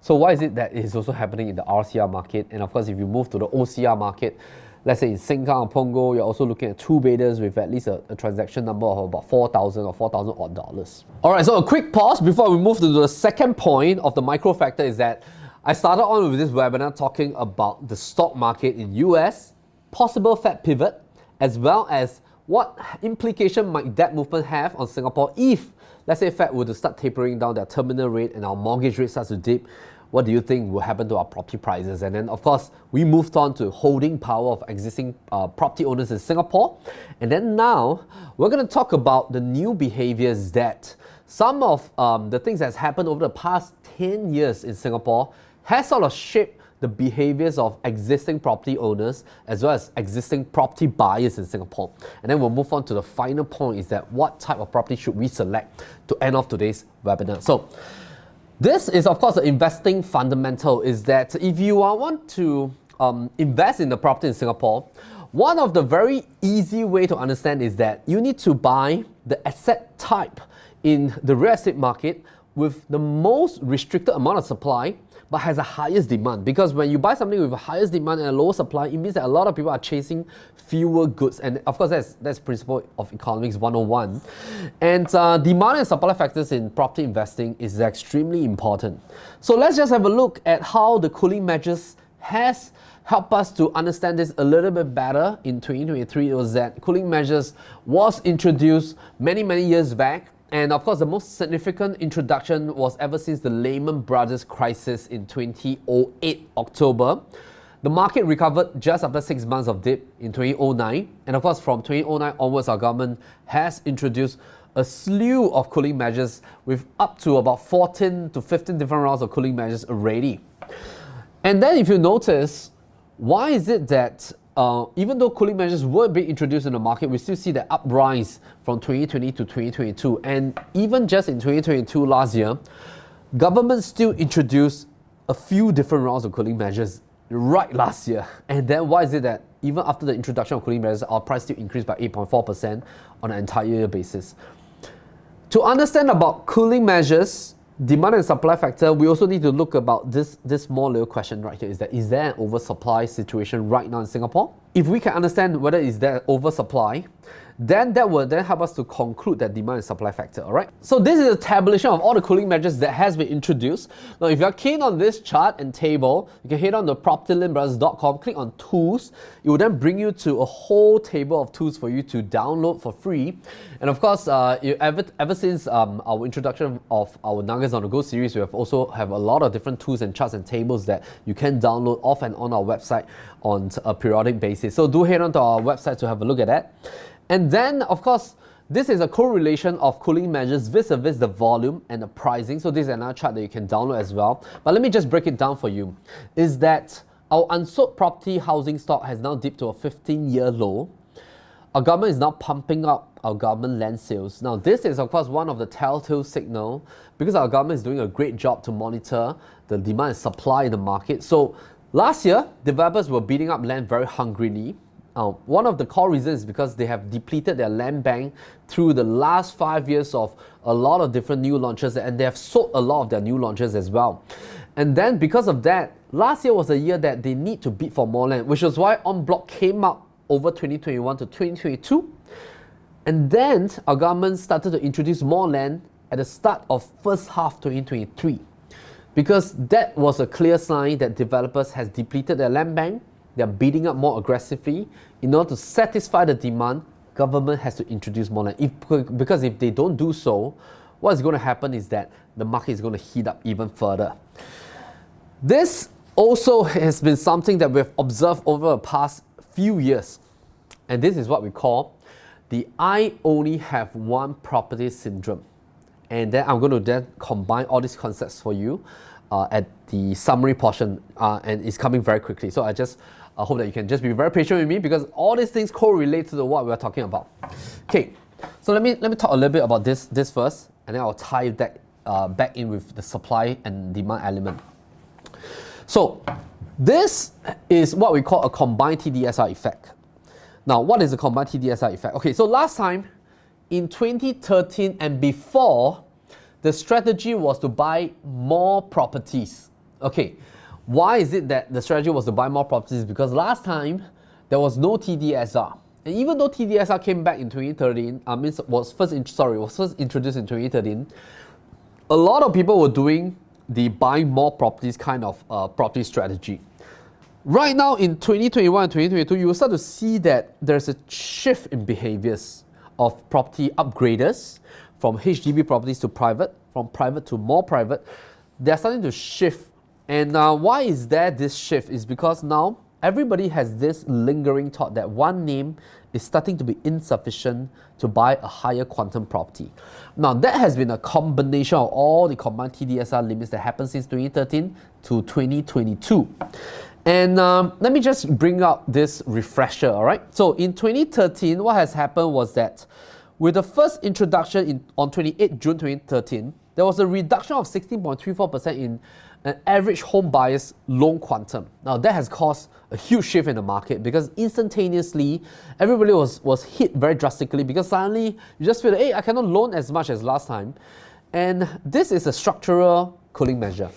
So why is it that it is also happening in the RCR market? And of course, if you move to the OCR market, let's say in Sengkang or Punggol, you're also looking at 2 betas with at least a transaction number of about 4,000 or 4,000 odd dollars. All right, so a quick pause before we move to the second point of the micro factor is that I started on with this webinar talking about the stock market in US, possible Fed pivot, as well as what implication might that movement have on Singapore if, let's say, Fed were to start tapering down their terminal rate and our mortgage rate starts to dip. What do you think will happen to our property prices? And then, of course, we moved on to holding power of existing property owners in Singapore. And then now, we're going to talk about the new behaviors that some of the things that's happened over the past 10 years in Singapore has sort of shaped the behaviors of existing property owners as well as existing property buyers in Singapore. And then we'll move on to the final point is that what type of property should we select to end off today's webinar. So this is, of course, the investing fundamental is that if you want to invest in the property in Singapore, one of the very easy way to understand is that you need to buy the asset type in the real estate market with the most restricted amount of supply but has the highest demand. Because when you buy something with the highest demand and a lower supply, it means that a lot of people are chasing fewer goods. And of course, that's principle of economics 101. And demand and supply factors in property investing is extremely important. So let's just have a look at how the cooling measures has helped us to understand this a little bit better in 2023. It was that cooling measures was introduced many years back. And of course, the most significant introduction was ever since the Lehman Brothers crisis in 2008 October. The market recovered just after 6 months of dip in 2009. And of course, from 2009 onwards, our government has introduced a slew of cooling measures with up to about 14 to 15 different rounds of cooling measures already. And then if you notice, why is it that even though cooling measures were being introduced in the market, we still see the uprise from 2020 to 2022. And even just in 2022 last year, government still introduced a few different rounds of cooling measures right last year. And then why is it that even after the introduction of cooling measures, our price still increased by 8.4% on an entire year basis? To understand about cooling measures, demand and supply factor, we also need to look about this small little question right here, is there an oversupply situation right now in Singapore? If we can understand whether is there oversupply, then that will then help us to conclude that demand and supply factor, all right? So this is a tabulation of all the cooling measures that has been introduced. Now, if you're keen on this chart and table, you can head on to PropertyLimBrothers.com, click on Tools. It will then bring you to a whole table of tools for you to download for free. And of course, ever since our introduction of our Nuggets on the Go series, we have also have a lot of different tools and charts and tables that you can download off and on our website on a periodic basis. So do head on to our website to have a look at that. And then, of course, this is a correlation of cooling measures vis-a-vis the volume and the pricing. So this is another chart that you can download as well. But let me just break it down for you. Is that our unsold property housing stock has now dipped to a 15-year low. Our government is now pumping up our government land sales. Now, this is, of course, one of the telltale signal because our government is doing a great job to monitor the demand and supply in the market. So last year, developers were beating up land very hungrily. One of the core reasons is because they have depleted their land bank through the last 5 years of a lot of different new launches, and they have sold a lot of their new launches as well. And then because of that, last year was a year that they need to bid for more land, which was why En bloc came up over 2021 to 2022. And then our government started to introduce more land at the start of first half 2023, because that was a clear sign that developers has depleted their land bank. They're bidding up more aggressively. In order to satisfy the demand, government has to introduce more land. Because if they don't do so, what's going to happen is that the market is going to heat up even further. This also has been something that we've observed over the past few years. And this is what we call the I only have one property syndrome. And then I'm going to then combine all these concepts for you at the summary portion, and it's coming very quickly. So I hope that you can just be very patient with me because all these things correlate to what we're talking about. Okay, so let me talk a little bit about this first, and then I'll tie that back in with the supply and demand element. So this is what we call a combined TDSR effect. Now, what is a combined TDSR effect? Okay, so last time, in 2013 and before, the strategy was to buy more properties. Okay, why is it that the strategy was to buy more properties? Because last time there was no TDSR. And even though TDSR came back in 2013, was first introduced in 2013, a lot of people were doing the buying more properties kind of property strategy. Right now in 2021 and 2022, you will start to see that there's a shift in behaviors of property upgraders from HDB properties to private, from private to more private. They're starting to shift. And why is there this shift? Is because now everybody has this lingering thought that one name is starting to be insufficient to buy a higher quantum property. Now that has been a combination of all the combined TDSR limits that happened since 2013 to 2022. And let me just bring up this refresher, all right? So in 2013, what has happened was that with the first introduction on 28 June 2013, there was a reduction of 16.34% in an average home buyer's loan quantum. Now that has caused a huge shift in the market because instantaneously, everybody was hit very drastically because suddenly you just feel that, hey, I cannot loan as much as last time. And this is a structural cooling measure.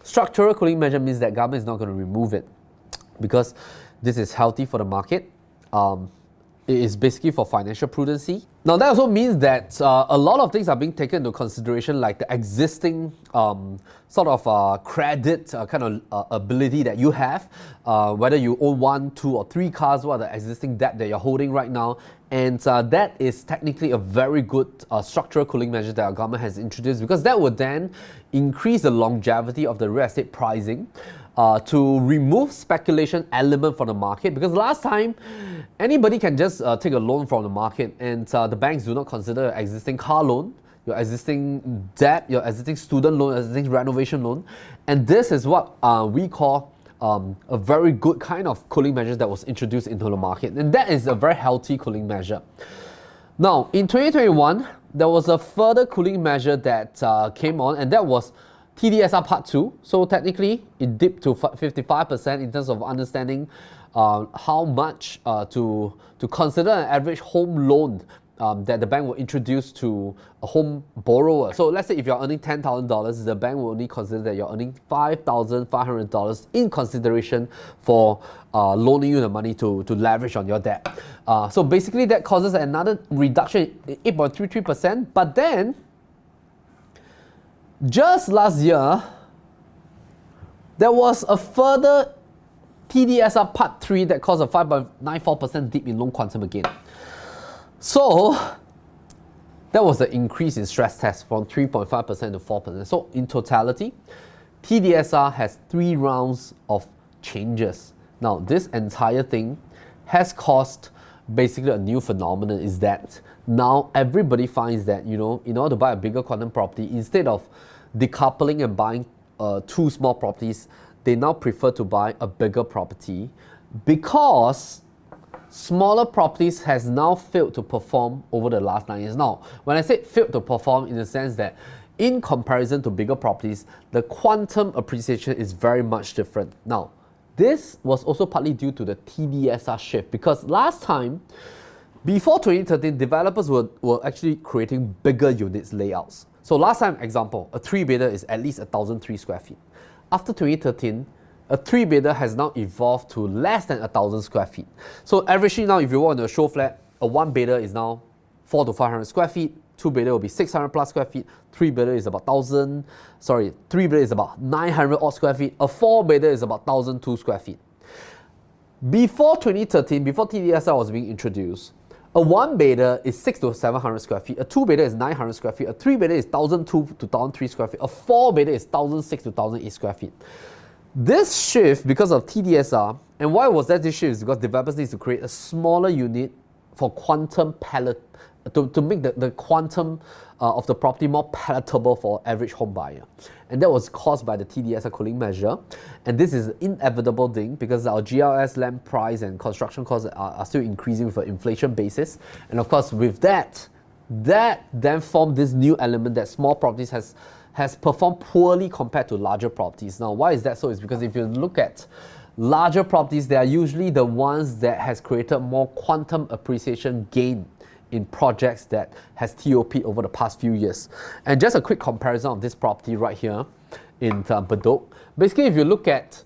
Structural cooling measure means that government is not going to remove it because this is healthy for the market. It is basically for financial prudency. Now that also means that a lot of things are being taken into consideration, like the existing sort of credit kind of ability that you have, whether you own 1, 2 or 3 cars, what are the existing debt that you're holding right now. And that is technically a very good structural cooling measure that our government has introduced, because that would then increase the longevity of the real estate pricing to remove speculation element from the market. Because last time, anybody can just take a loan from the market, and the banks do not consider your existing car loan, your existing debt, your existing student loan, your existing renovation loan. And this is what we call a very good kind of cooling measure that was introduced into the market. And that is a very healthy cooling measure. Now, in 2021, there was a further cooling measure that came on, and that was TDSR Part 2. So technically, it dipped to 55% in terms of understanding how much to consider an average home loan that the bank will introduce to a home borrower. So let's say if you're earning $10,000, the bank will only consider that you're earning $5,500 in consideration for loaning you the money to leverage on your debt. So basically that causes another reduction, 8.33%. But then, just last year, there was a further TDSR Part 3 that caused a 5.94% dip in loan quantum again. So that was the increase in stress test from 3.5% to 4%. So in totality, TDSR has 3 rounds of changes. Now this entire thing has caused basically a new phenomenon, is that now everybody finds that, you know, in order to buy a bigger quantum property, instead of decoupling and buying 2 small properties, they now prefer to buy a bigger property, because smaller properties has now failed to perform over the last 9 years. Now, when I say failed to perform, in the sense that in comparison to bigger properties, the quantum appreciation is very much different. Now, this was also partly due to the TDSR shift, because last time, before 2013, developers were actually creating bigger units layouts. So last time, example, a 3-bedder is at least 1,003 square feet. After 2013, a 3-bedder has now evolved to less than 1,000 square feet. So averagely now, if you walk on a show flat, a 1-bedder is now 400 to 500 square feet. 2-bedder will be 600 plus square feet. 3-bedder is about 3-bedder is about 900 odd square feet. A 4-bedder is about 1,002 square feet. Before 2013, before TDSR was being introduced, a 1-bedder is 600 to 700 square feet. A 2-bedder is 900 square feet. A 3-bedder is 1,002 to 1,003 square feet. A 4-bedder is 1,006 to 1,008 square feet. This shift, because of TDSR, and why was that this shift? Is because developers need to create a smaller unit for quantum palette, to make the quantum of the property more palatable for average home buyer. And that was caused by the TDSR cooling measure. And this is an inevitable thing, because our GLS land price and construction costs are still increasing with an inflation basis. And of course, with that then formed this new element that small properties has performed poorly compared to larger properties. Now, why is that so? It's because if you look at larger properties, they are usually the ones that has created more quantum appreciation gain in projects that has TOP over the past few years. And just a quick comparison of this property right here in Bedok. Basically, if you look at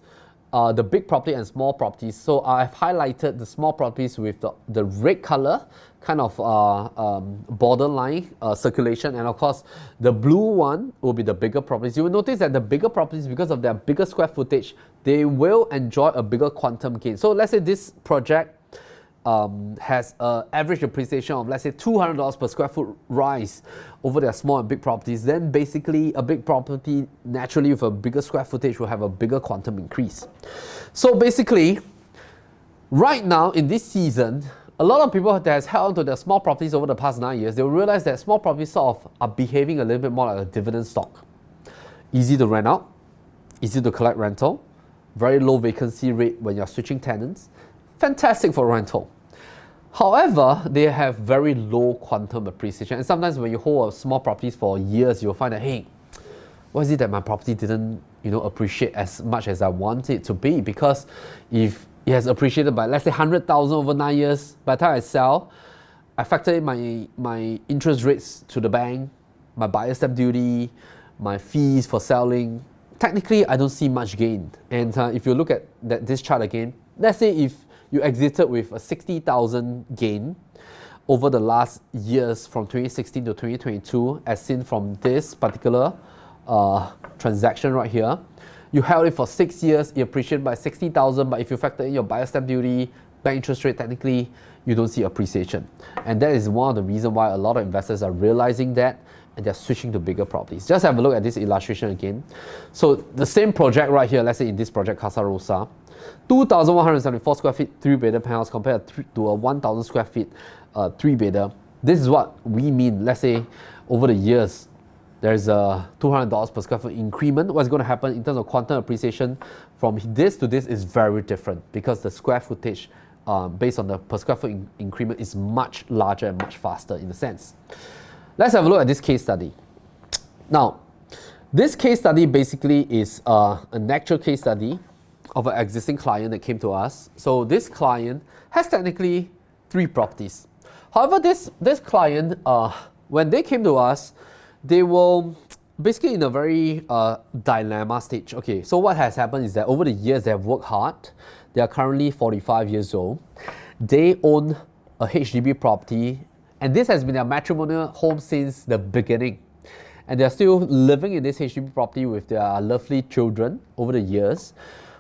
the big property and small properties, so I've highlighted the small properties with the red color kind of borderline circulation, and of course the blue one will be the bigger properties. You will notice that the bigger properties, because of their bigger square footage, they will enjoy a bigger quantum gain. So let's say this project has an average appreciation of, let's say, $200 per square foot rise over their small and big properties, then basically a big property naturally with a bigger square footage will have a bigger quantum increase. So basically, right now in this season, a lot of people that has held on to their small properties over the past 9 years, they will realize that small properties sort of are behaving a little bit more like a dividend stock. Easy to rent out, easy to collect rental, very low vacancy rate when you're switching tenants, fantastic for rental. However, they have very low quantum appreciation, and sometimes when you hold small properties for years, you'll find that, hey, why is it that my property didn't appreciate as much as I want it to be? Because if it has appreciated by, let's say, 100,000 over 9 years, by the time I sell, I factor in my interest rates to the bank, my buyer's stamp duty, my fees for selling. Technically, I don't see much gain. And if you look at this chart again, let's say if you exited with a 60,000 gain over the last years from 2016 to 2022, as seen from this particular transaction right here. You held it for 6 years, it appreciated by 60,000, but if you factor in your buyer's stamp duty, bank interest rate, technically you don't see appreciation. And that is one of the reasons why a lot of investors are realizing that and they're switching to bigger properties. Just have a look at this illustration again. So the same project right here, let's say in this project Casa Rosa, 2,174 square feet, 3-bedder penthouse compared to a 1,000 square feet 3-bedder. This is what we mean. Let's say over the years, there's a $200 per square foot increment. What's going to happen in terms of quantum appreciation from this to this is very different because the square footage based on the per square foot increment is much larger and much faster in a sense. Let's have a look at this case study. Now, this case study basically is an actual case study of an existing client that came to us. So this client has technically 3 properties. However, this client, when they came to us, they were basically in a very dilemma stage. Okay, so what has happened is that over the years they have worked hard. They are currently 45 years old. They own a HDB property, and this has been their matrimonial home since the beginning. And they're still living in this HDB property with their lovely children over the years.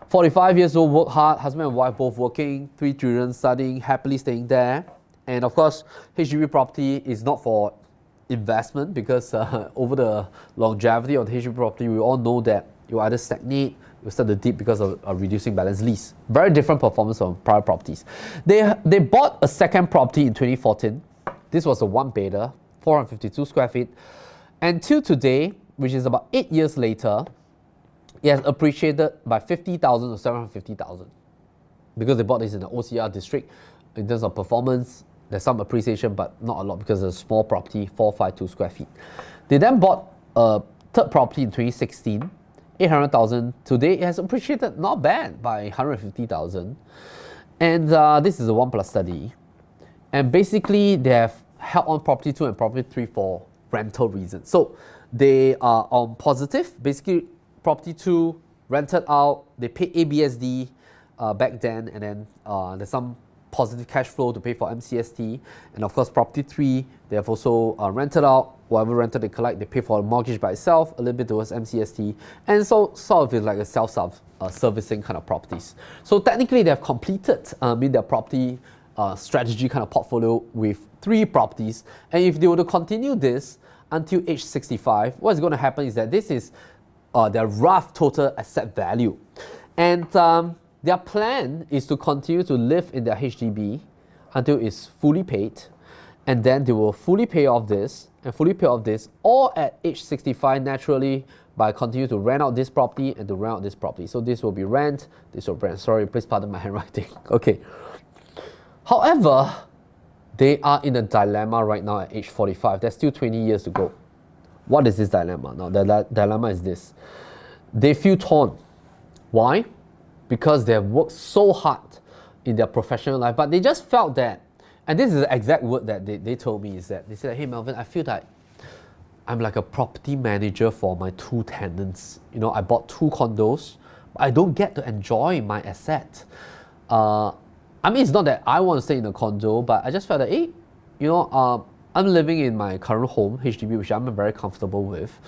45 years old, work hard, husband and wife both working, 3 children studying, happily staying there. And of course, HDB property is not for investment because over the longevity of the HDB property, we all know that you either stagnate, you start to dip because of reducing balance lease. Very different performance from private properties. They bought a second property in 2014. This was a 1-bedder, 452 square feet. Until today, which is about 8 years later, it has appreciated by 50,000 to 750,000 because they bought this in the OCR district. In terms of performance, there's some appreciation, but not a lot because it's a small property, 452 square feet. They then bought a third property in 2016, 800,000. Today, it has appreciated not bad by 150,000. And this is a 1+ study. And basically, they have held on property 2 and property 3 for rental reasons. So they are on positive. Basically, property 2 rented out, they paid ABSD back then, and then there's some positive cash flow to pay for MCST. And of course, property 3, they have also rented out. Whatever rental they collect, they pay for a mortgage by itself, a little bit towards MCST. And so sort of is like a self-servicing kind of properties. So technically, they have completed their property strategy kind of portfolio with 3 properties. And if they were to continue this until age 65, what's going to happen is that this is their rough total asset value. And their plan is to continue to live in their HDB until it's fully paid. And then they will fully pay off this and fully pay off this, all at age 65 naturally by continue to rent out this property and to rent out this property. So this will be rent, this will be rent. Sorry, please pardon my handwriting. Okay. However, they are in a dilemma right now at age 45. There's still 20 years to go. What is this dilemma? Now, the dilemma is this. They feel torn. Why? Because they have worked so hard in their professional life, but they just felt that And this is the exact word that they told me, is that they said, hey Melvin, I feel like I'm like a property manager for my 2 tenants. You know, I bought 2 condos, but I don't get to enjoy my asset. I mean, it's not that I want to stay in a condo, but I just felt that, hey, you know, I'm living in my current home, HDB, which I'm very comfortable with.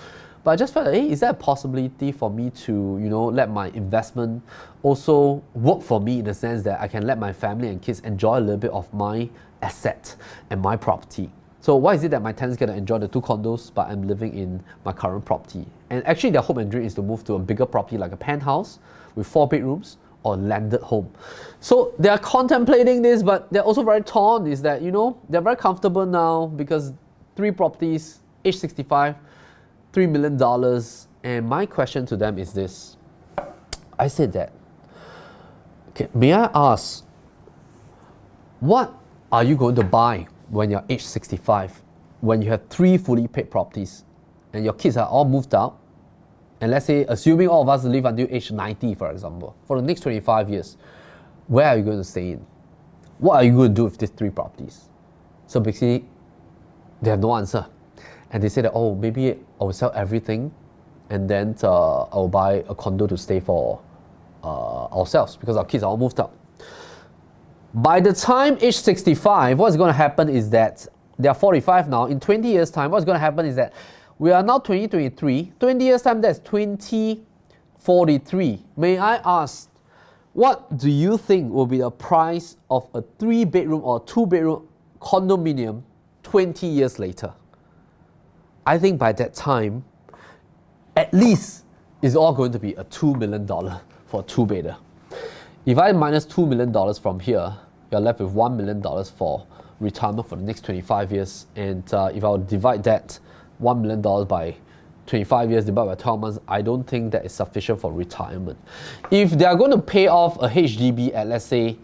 But I just felt, hey, is there a possibility for me to, you know, let my investment also work for me in the sense that I can let my family and kids enjoy a little bit of my asset and my property? So why is it that my tenants get to enjoy the 2 condos, but I'm living in my current property? And actually their hope and dream is to move to a bigger property like a penthouse with 4 bedrooms or a landed home. So they are contemplating this, but they're also very torn, is that, you know, they're very comfortable now because 3 properties, age 65, $3 million. And my question to them is this. I said that, okay, may I ask, what are you going to buy when you're age 65, when you have 3 fully paid properties and your kids are all moved out? And let's say, assuming all of us live until age 90, for example, for the next 25 years, where are you going to stay in? What are you going to do with these 3 properties? So basically, they have no answer. And they say that, oh, maybe I will sell everything and then I'll buy a condo to stay for ourselves because our kids are all moved out. By the time age 65, what's going to happen is that they are 45 now. In 20 years' time, what's going to happen is that we are now 2023. 20 years' time, that's 2043. May I ask, what do you think will be the price of a 3-bedroom or 2-bedroom condominium 20 years later? I think by that time, at least it's all going to be a $2 million for a 2-bedder. If I minus $2 million from here, you're left with $1 million for retirement for the next 25 years. And if I would divide that $1 million by 25 years divided by 12 months, I don't think that is sufficient for retirement. If they are going to pay off a HDB at, let's say,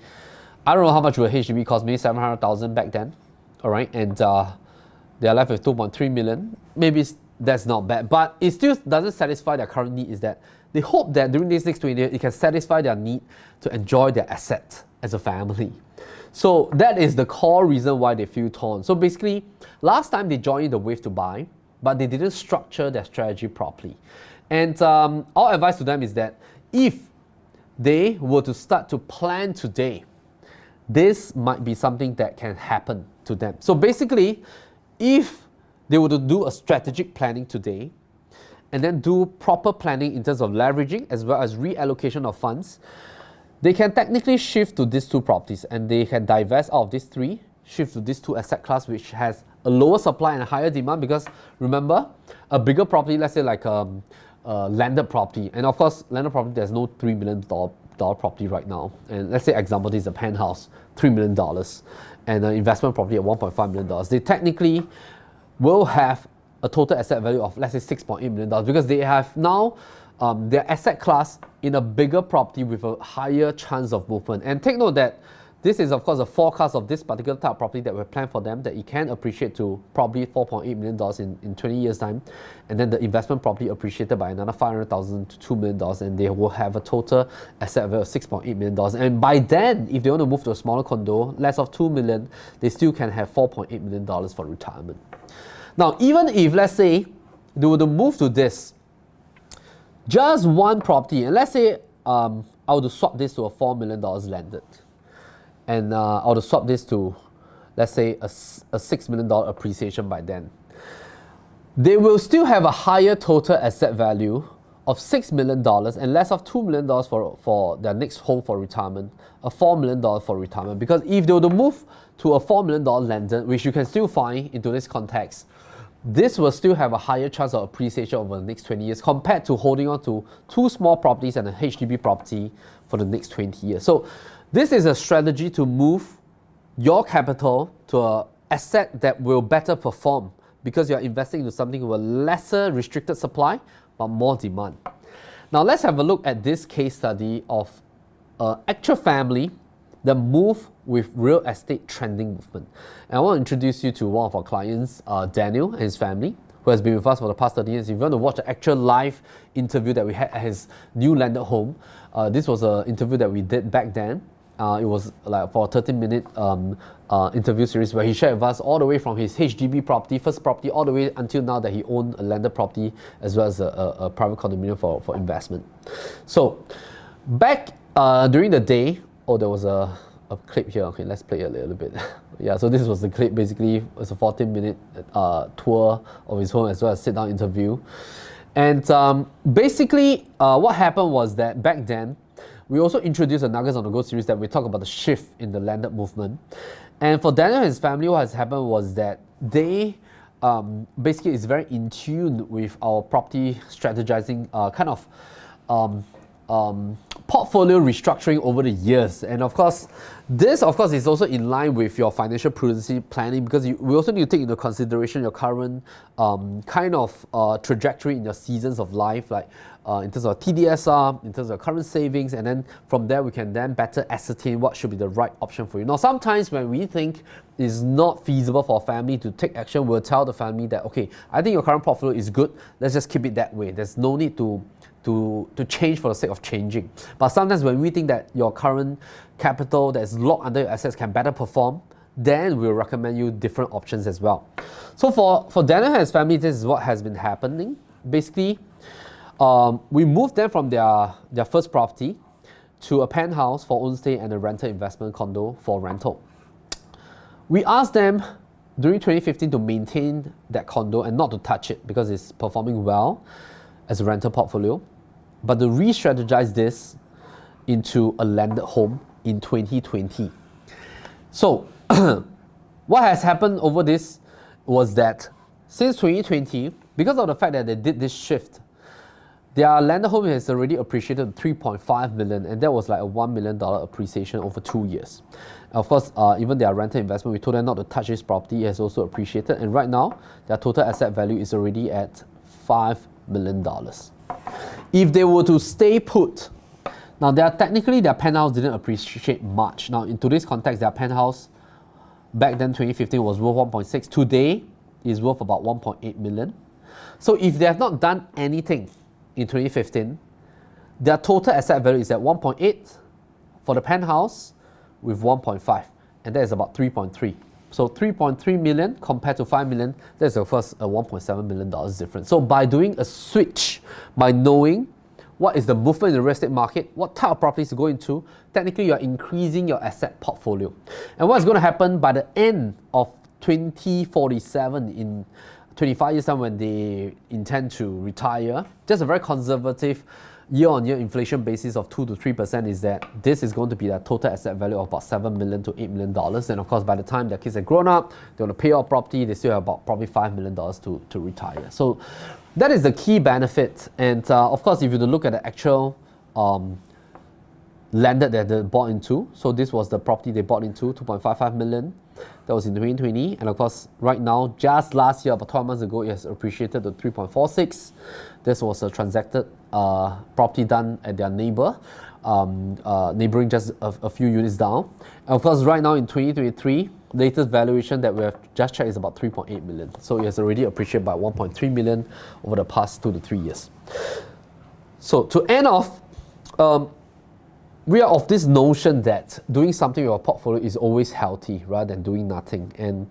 I don't know how much would a HDB cost, maybe 700,000 back then, all right, and they are left with 2.3 million, maybe that's not bad, but it still doesn't satisfy their current need. Is that they hope that during these next 20 years, it can satisfy their need to enjoy their asset as a family. So that is the core reason why they feel torn. So basically, last time they joined the wave to buy, but they didn't structure their strategy properly. And our advice to them is that if they were to start to plan today, this might be something that can happen to them. So basically, if they were to do a strategic planning today, and then do proper planning in terms of leveraging as well as reallocation of funds, they can technically shift to these 2 properties and they can divest out of these 3, shift to these 2 asset class which has a lower supply and a higher demand, because remember, a bigger property, let's say like a landed property, and of course landed property, there's no $3 million property right now, and let's say example, this is a penthouse, $3 million, and an investment property at $1.5 million, they technically will have a total asset value of, let's say, $6.8 million, because they have now their asset class in a bigger property with a higher chance of movement. And take note that this is, of course, a forecast of this particular type of property that we plan for them, that it can appreciate to probably $4.8 million in 20 years' time. And then the investment property appreciated by another $500,000 to $2 million, and they will have a total asset value of $6.8 million. And by then, if they want to move to a smaller condo, less of $2 million, they still can have $4.8 million for retirement. Now, even if, let's say, they were to move to this, just one property, and let's say I were to swap this to a $4 million landed, and I were to swap this to, let's say, a $6 million appreciation by then, they will still have a higher total asset value of $6 million and less of $2 million for their next home for retirement, a $4 million for retirement. Because if they were to move to a $4 million landed, which you can still find in today's context, this will still have a higher chance of appreciation over the next 20 years compared to holding on to 2 small properties and a HDB property for the next 20 years. So this is a strategy to move your capital to an asset that will better perform, because you're investing into something with a lesser restricted supply but more demand. Now let's have a look at this case study of an actual family that move with real estate trending movement. And I want to introduce you to one of our clients, Daniel and his family, who has been with us for the past 30 years. If you want to watch the actual live interview that we had at his new landed home, this was an interview that we did back then. It was like for a 13-minute interview series where he shared with us all the way from his HDB property, first property, all the way until now that he owned a landed property as well as a private condominium for investment. So back during the day, there was a clip here. Okay, let's play a little bit. Yeah, so this was the clip. Basically, it was a 14-minute tour of his home as well as sit-down interview. And basically, what happened was that back then, we also introduced a Nuggets on the Go series that we talk about the shift in the landed movement. And for Daniel and his family, what has happened was that they basically is very in tune with our property strategizing kind of portfolio restructuring over the years. And of course, this is also in line with your financial prudency planning, because we also need to take into consideration your current kind of trajectory in your seasons of life, like in terms of TDSR, in terms of current savings, and then from there we can then better ascertain what should be the right option for you. Now, sometimes when we think it's not feasible for a family to take action, we'll tell the family that, okay, I think your current portfolio is good, let's just keep it that way. There's no need to change for the sake of changing. But sometimes when we think that your current capital that is locked under your assets can better perform, then we'll recommend you different options as well. So for Daniel and his family, this is what has been happening. Basically, we moved them from their first property to a penthouse for own stay and a rental investment condo for rental. We asked them during 2015 to maintain that condo and not to touch it because it's performing well as a rental portfolio, but to re-strategize this into a landed home in 2020. So what has happened over this was that since 2020, because of the fact that they did this shift, their landed home has already appreciated 3.5 million, and that was like a $1 million appreciation over 2 years. And of course, even their rental investment, we told them not to touch this property, has also appreciated, and right now their total asset value is already at $5 million. If they were to stay put, now technically their penthouse didn't appreciate much. Now in today's context, their penthouse back then 2015 was worth 1.6. Today is worth about 1.8 million. So if they have not done anything in 2015, their total asset value is at 1.8 for the penthouse with 1.5, and that is about 3.3. So 3.3 million compared to 5 million, that's of course a $1.7 million difference. So by doing a switch, by knowing what is the movement in the real estate market, what type of properties to go into, technically you are increasing your asset portfolio. And what's going to happen by the end of 2047, in 25 years time when they intend to retire, just a very conservative year-on-year inflation basis of 2 to 3% is that this is going to be their total asset value of about $7 million to $8 million. And of course, by the time their kids have grown up, they want to pay off property, they still have about probably $5 million to retire. So that is the key benefit. And of course, if you look at the actual landed that they bought into, so this was the property they bought into, 2.55 million. That was in 2020, and of course, right now, just last year, about 12 months ago, it has appreciated to 3.46. This was a transacted property done at their neighbor, neighboring just a few units down. And of course, right now in 2023, latest valuation that we have just checked is about 3.8 million. So it has already appreciated by 1.3 million over the past 2 to 3 years. So to end off, we are of this notion that doing something with our portfolio is always healthy rather than doing nothing. And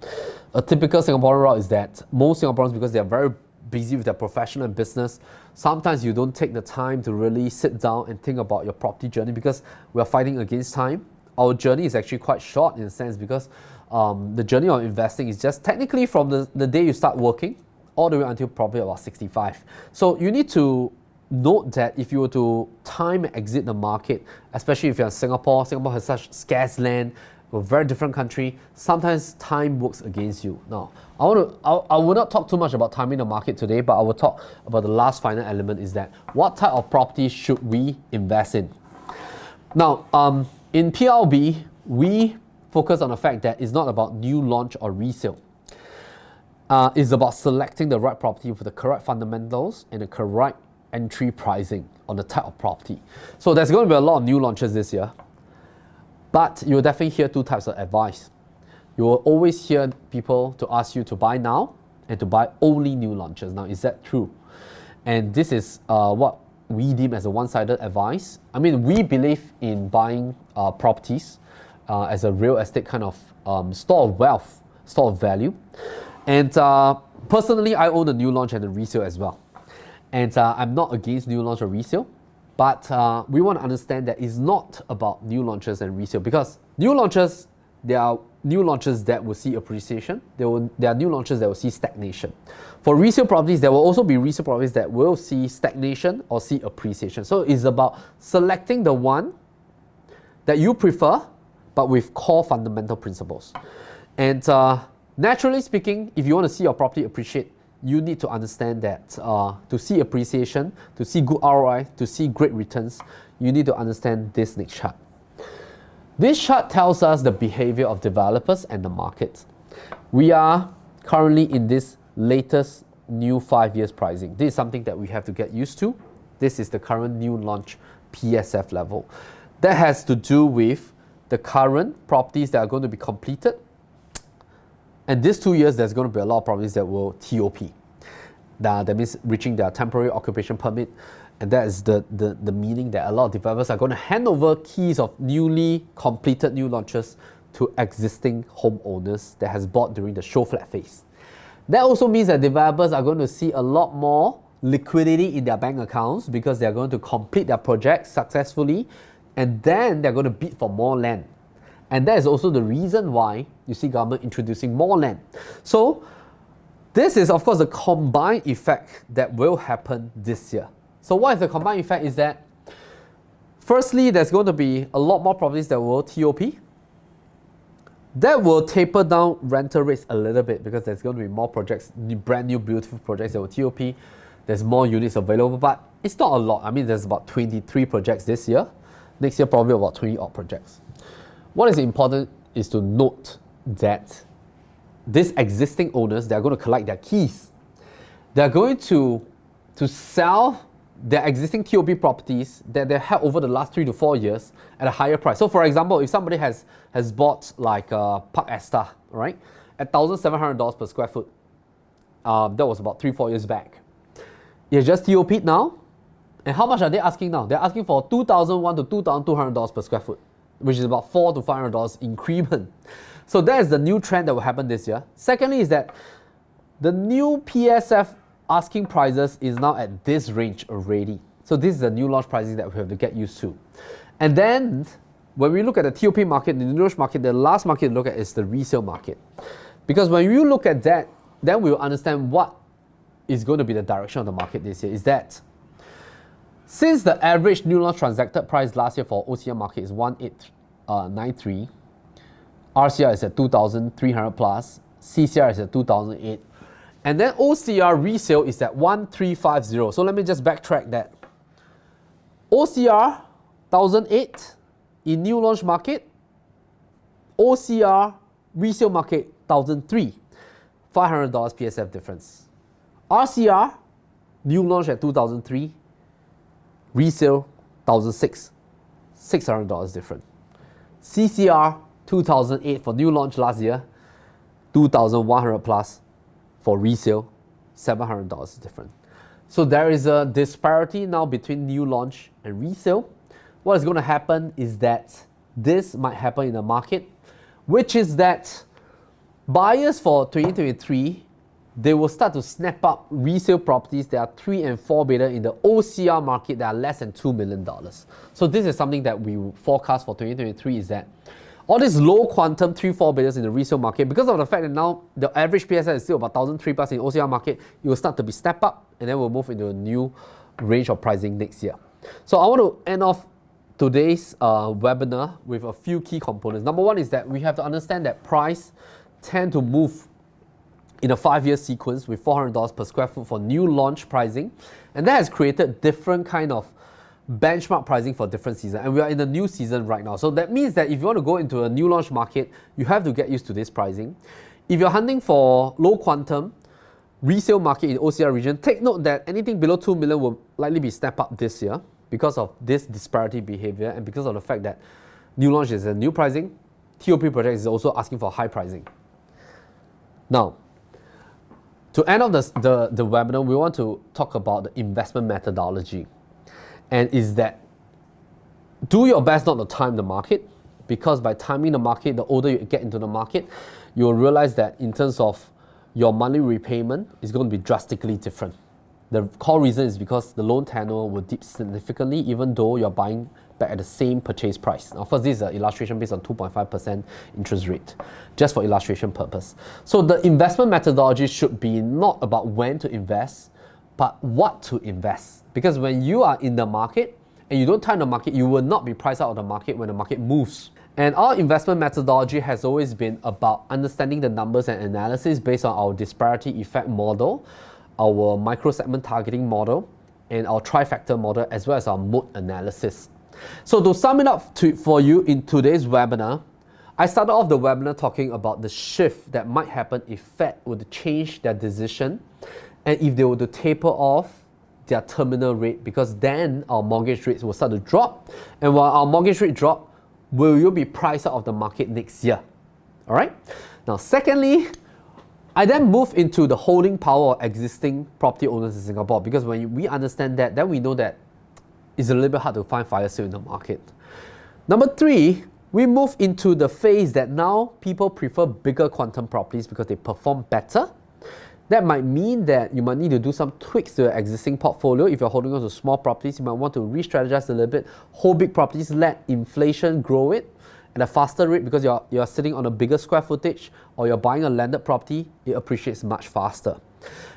a typical Singaporean route is that most Singaporeans, because they are very busy with their profession and business, sometimes you don't take the time to really sit down and think about your property journey because we are fighting against time. Our journey is actually quite short in a sense because the journey of investing is just technically from the day you start working all the way until probably about 65. So you need to note that if you were to time exit the market, especially if you're in Singapore has such scarce land, a very different country, sometimes time works against you. Now, I will not talk too much about timing the market today, but I will talk about the last final element is that what type of property should we invest in? Now, in PLB, we focus on the fact that it's not about new launch or resale. It's about selecting the right property with the correct fundamentals and the correct entry pricing on the type of property. So there's going to be a lot of new launches this year, but you will definitely hear two types of advice. You will always hear people to ask you to buy now and to buy only new launches. Now, is that true? And this is what we deem as a one-sided advice. I mean, we believe in buying properties as a real estate kind of store of wealth, store of value. And personally, I own a new launch and a resale as well. And I'm not against new launch or resale, but we want to understand that it's not about new launches and resale, because new launches, there are new launches that will see appreciation. There are new launches that will see stagnation. For resale properties, there will also be resale properties that will see stagnation or see appreciation. So it's about selecting the one that you prefer, but with core fundamental principles. And naturally speaking, if you want to see your property appreciate, you need to understand that to see appreciation, to see good ROI, to see great returns, you need to understand this next chart. This chart tells us the behavior of developers and the market. We are currently in this latest new 5 years pricing. This is something that we have to get used to. This is the current new launch PSF level. That has to do with the current properties that are going to be completed. And these 2 years, there's going to be a lot of properties that will TOP. That means reaching their temporary occupation permit. And that is the meaning that a lot of developers are going to hand over keys of newly completed new launches to existing homeowners that has bought during the show flat phase. That also means that developers are going to see a lot more liquidity in their bank accounts because they are going to complete their projects successfully, and then they're going to bid for more land. And that is also the reason why you see government introducing more land. So this is, of course, the combined effect that will happen this year. So what is the combined effect is that, firstly, there's going to be a lot more properties that will TOP. That will taper down rental rates a little bit because there's going to be more projects, brand new beautiful projects that will TOP. There's more units available, but it's not a lot. I mean, there's about 23 projects this year. Next year, probably about 20 odd projects. What is important is to note that these existing owners, they're going to collect their keys. They're going to sell their existing TOP properties that they had over the last 3 to 4 years at a higher price. So for example, if somebody has bought like Park Esta, right, at $1,700 per square foot, that was about 3-4 years back. It's just TOP'd now. And how much are they asking now? They're asking for $2,100 to $2,200 per square foot, which is about $400 to $500 increment. So that is the new trend that will happen this year. Secondly is that the new PSF asking prices is now at this range already. So this is the new launch pricing that we have to get used to. And then when we look at the TOP market, the new launch market, the last market to look at is the resale market. Because when you look at that, then we will understand what is going to be the direction of the market this year. Is that since the average new launch transacted price last year for OCR market is 1,893, RCR is at 2,300 plus, CCR is at 2,008, and then OCR resale is at 1,350. So let me just backtrack that. OCR 1,008 in new launch market, OCR resale market 1,003, $500 PSF difference. RCR new launch at 2,003, resale 1,006, $600 different. CCR 2,008 for new launch last year, 2,100 plus for resale, $700 different. So there is a disparity now between new launch and resale. What is going to happen is that this might happen in the market, which is that buyers for 2023, they will start to snap up resale properties that are 3 and 4 bedder in the OCR market that are less than $2 million. So this is something that we forecast for 2023 is that all these low quantum 3-4 bidders in the resale market, because of the fact that now the average PSL is still about 1,003 plus in OCR market, it will start to be step up and then we'll move into a new range of pricing next year. So I want to end off today's webinar with a few key components. Number one is that we have to understand that price tend to move in a 5-year sequence with $400 per square foot for new launch pricing, and that has created different kind of benchmark pricing for different seasons, and we are in the new season right now. So that means that if you want to go into a new launch market, you have to get used to this pricing. If you're hunting for low quantum resale market in OCR region, take note that anything below 2 million will likely be step up this year because of this disparity behavior and because of the fact that new launch is a new pricing, TOP project is also asking for high pricing. Now, to end off the webinar, we want to talk about the investment methodology. and is that do your best not to time the market, because by timing the market, the older you get into the market, you'll realize that in terms of your monthly repayment is going to be drastically different. The core reason is because the loan tenure will dip significantly even though you're buying back at the same purchase price. Now, of course, this is an illustration based on 2.5% interest rate, just for illustration purpose. So the investment methodology should be not about when to invest, but what to invest. Because when you are in the market and you don't time the market, you will not be priced out of the market when the market moves. And our investment methodology has always been about understanding the numbers and analysis based on our disparity effect model, our micro segment targeting model, and our trifactor model, as well as our mode analysis. So to sum it up for you in today's webinar, I started off the webinar talking about the shift that might happen if Fed were to change their decision and if they were to taper off their terminal rate, because then our mortgage rates will start to drop. And while our mortgage rate drop, will you be priced out of the market next year? All right. Now, secondly, I then move into the holding power of existing property owners in Singapore, because when we understand that, then we know that it's a little bit hard to find fire sale in the market. Number three, we move into the phase that now people prefer bigger quantum properties because they perform better. That might mean that you might need to do some tweaks to your existing portfolio. If you're holding on to small properties, you might want to re-strategize a little bit, hold big properties, let inflation grow it at a faster rate, because you're sitting on a bigger square footage, or you're buying a landed property, it appreciates much faster.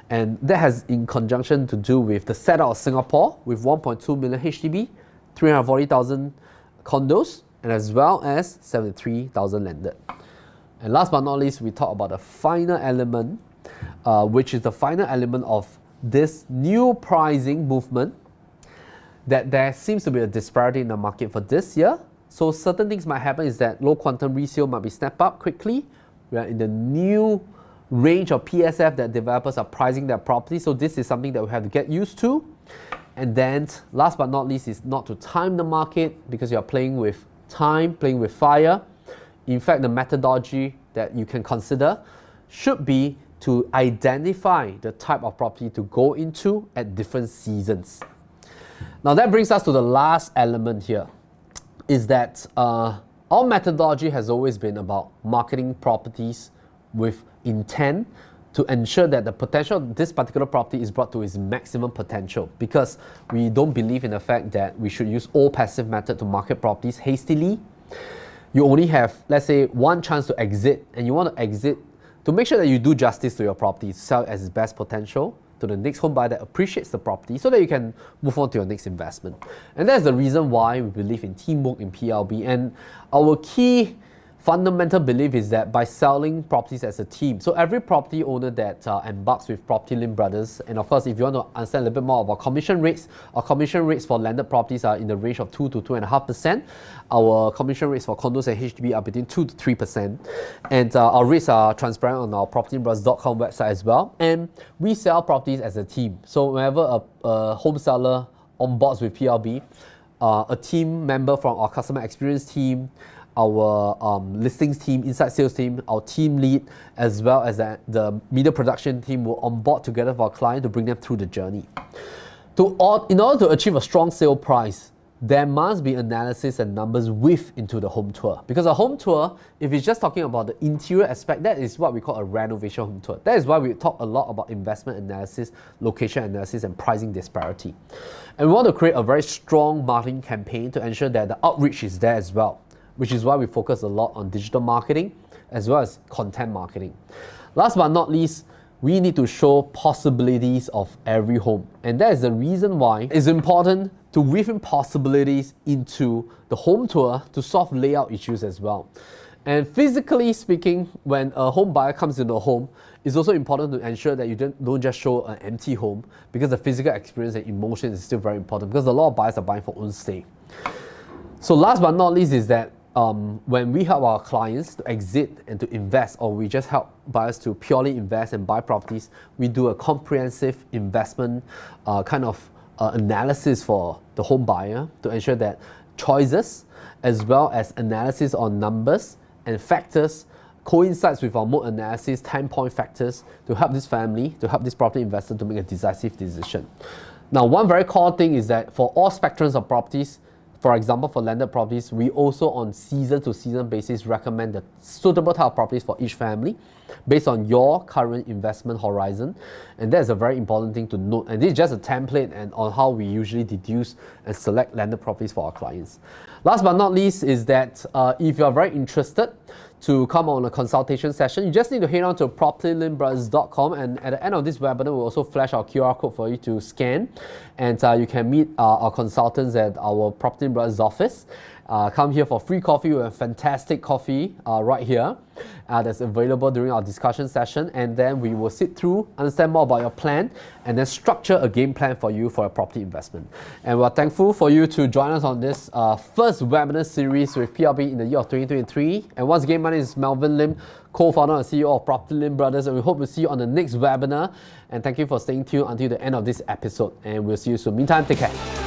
And that has in conjunction to do with the setup of Singapore with 1.2 million HDB, 340,000 condos, and as well as 73,000 landed. And last but not least, we talk about the final element, which is the final element of this new pricing movement, that there seems to be a disparity in the market for this year. So certain things might happen is that low quantum resale might be snapped up quickly. We are in the new range of PSF that developers are pricing their property. So this is something that we have to get used to. And then last but not least is not to time the market, because you're playing with time, playing with fire. In fact, the methodology that you can consider should be to identify the type of property to go into at different seasons. Now that brings us to the last element here, is that our methodology has always been about marketing properties with intent to ensure that the potential of this particular property is brought to its maximum potential, because we don't believe in the fact that we should use all passive method to market properties hastily. You only have, let's say, one chance to exit, and you want to exit to make sure that you do justice to your property, sell it as its best potential to the next home buyer that appreciates the property, so that you can move on to your next investment. And that's the reason why we believe in teamwork in PLB. And our key fundamental belief is that by selling properties as a team, so every property owner that embarks with PropertyLimBrothers, and of course, if you want to understand a little bit more about commission rates, our commission rates for landed properties are in the range of 2 to 2.5%. Our commission rates for condos and HDB are between 2 to 3%. And our rates are transparent on our PropertyLimBrothers.com website as well. And we sell properties as a team. So whenever a home seller onboards with PLB, a team member from our customer experience team, our listings team, inside sales team, our team lead, as well as the media production team will onboard together with our client to bring them through the journey. In order to achieve a strong sale price, there must be analysis and numbers weaved into the home tour. Because a home tour, if it's just talking about the interior aspect, that is what we call a renovation home tour. That is why we talk a lot about investment analysis, location analysis, and pricing disparity. And we want to create a very strong marketing campaign to ensure that the outreach is there as well, which is why we focus a lot on digital marketing as well as content marketing. Last but not least, we need to show possibilities of every home. And that is the reason why it's important to weave in possibilities into the home tour to solve layout issues as well. And physically speaking, when a home buyer comes into a home, it's also important to ensure that you don't just show an empty home, because the physical experience and emotion is still very important, because a lot of buyers are buying for own stay. So last but not least is that when we help our clients to exit and to invest, or we just help buyers to purely invest and buy properties, we do a comprehensive investment analysis for the home buyer to ensure that choices as well as analysis on numbers and factors coincides with our mode analysis, time point factors to help this family, to help this property investor to make a decisive decision. Now, one very core thing is that for all spectrums of properties, for example, for landed properties, we also on season-to-season basis recommend the suitable type of properties for each family based on your current investment horizon. And that's a very important thing to note. And this is just a template and on how we usually deduce and select landed properties for our clients. Last but not least is that if you're very interested to come on a consultation session, you just need to head on to PropertyLimBrothers.com, and at the end of this webinar, we'll also flash our QR code for you to scan, and you can meet our consultants at our Property Brothers office. Come here for free coffee. We have fantastic coffee right here that's available during our discussion session, and then we will sit through, understand more about your plan, and then structure a game plan for you for a property investment. And we're thankful for you to join us on this first webinar series with PLB in the year of 2023. And once again, my name is Melvin Lim, co-founder and CEO of PropertyLimBrothers, and we hope to see you on the next webinar. And thank you for staying tuned until the end of this episode, and we'll see you soon. Meantime, take care.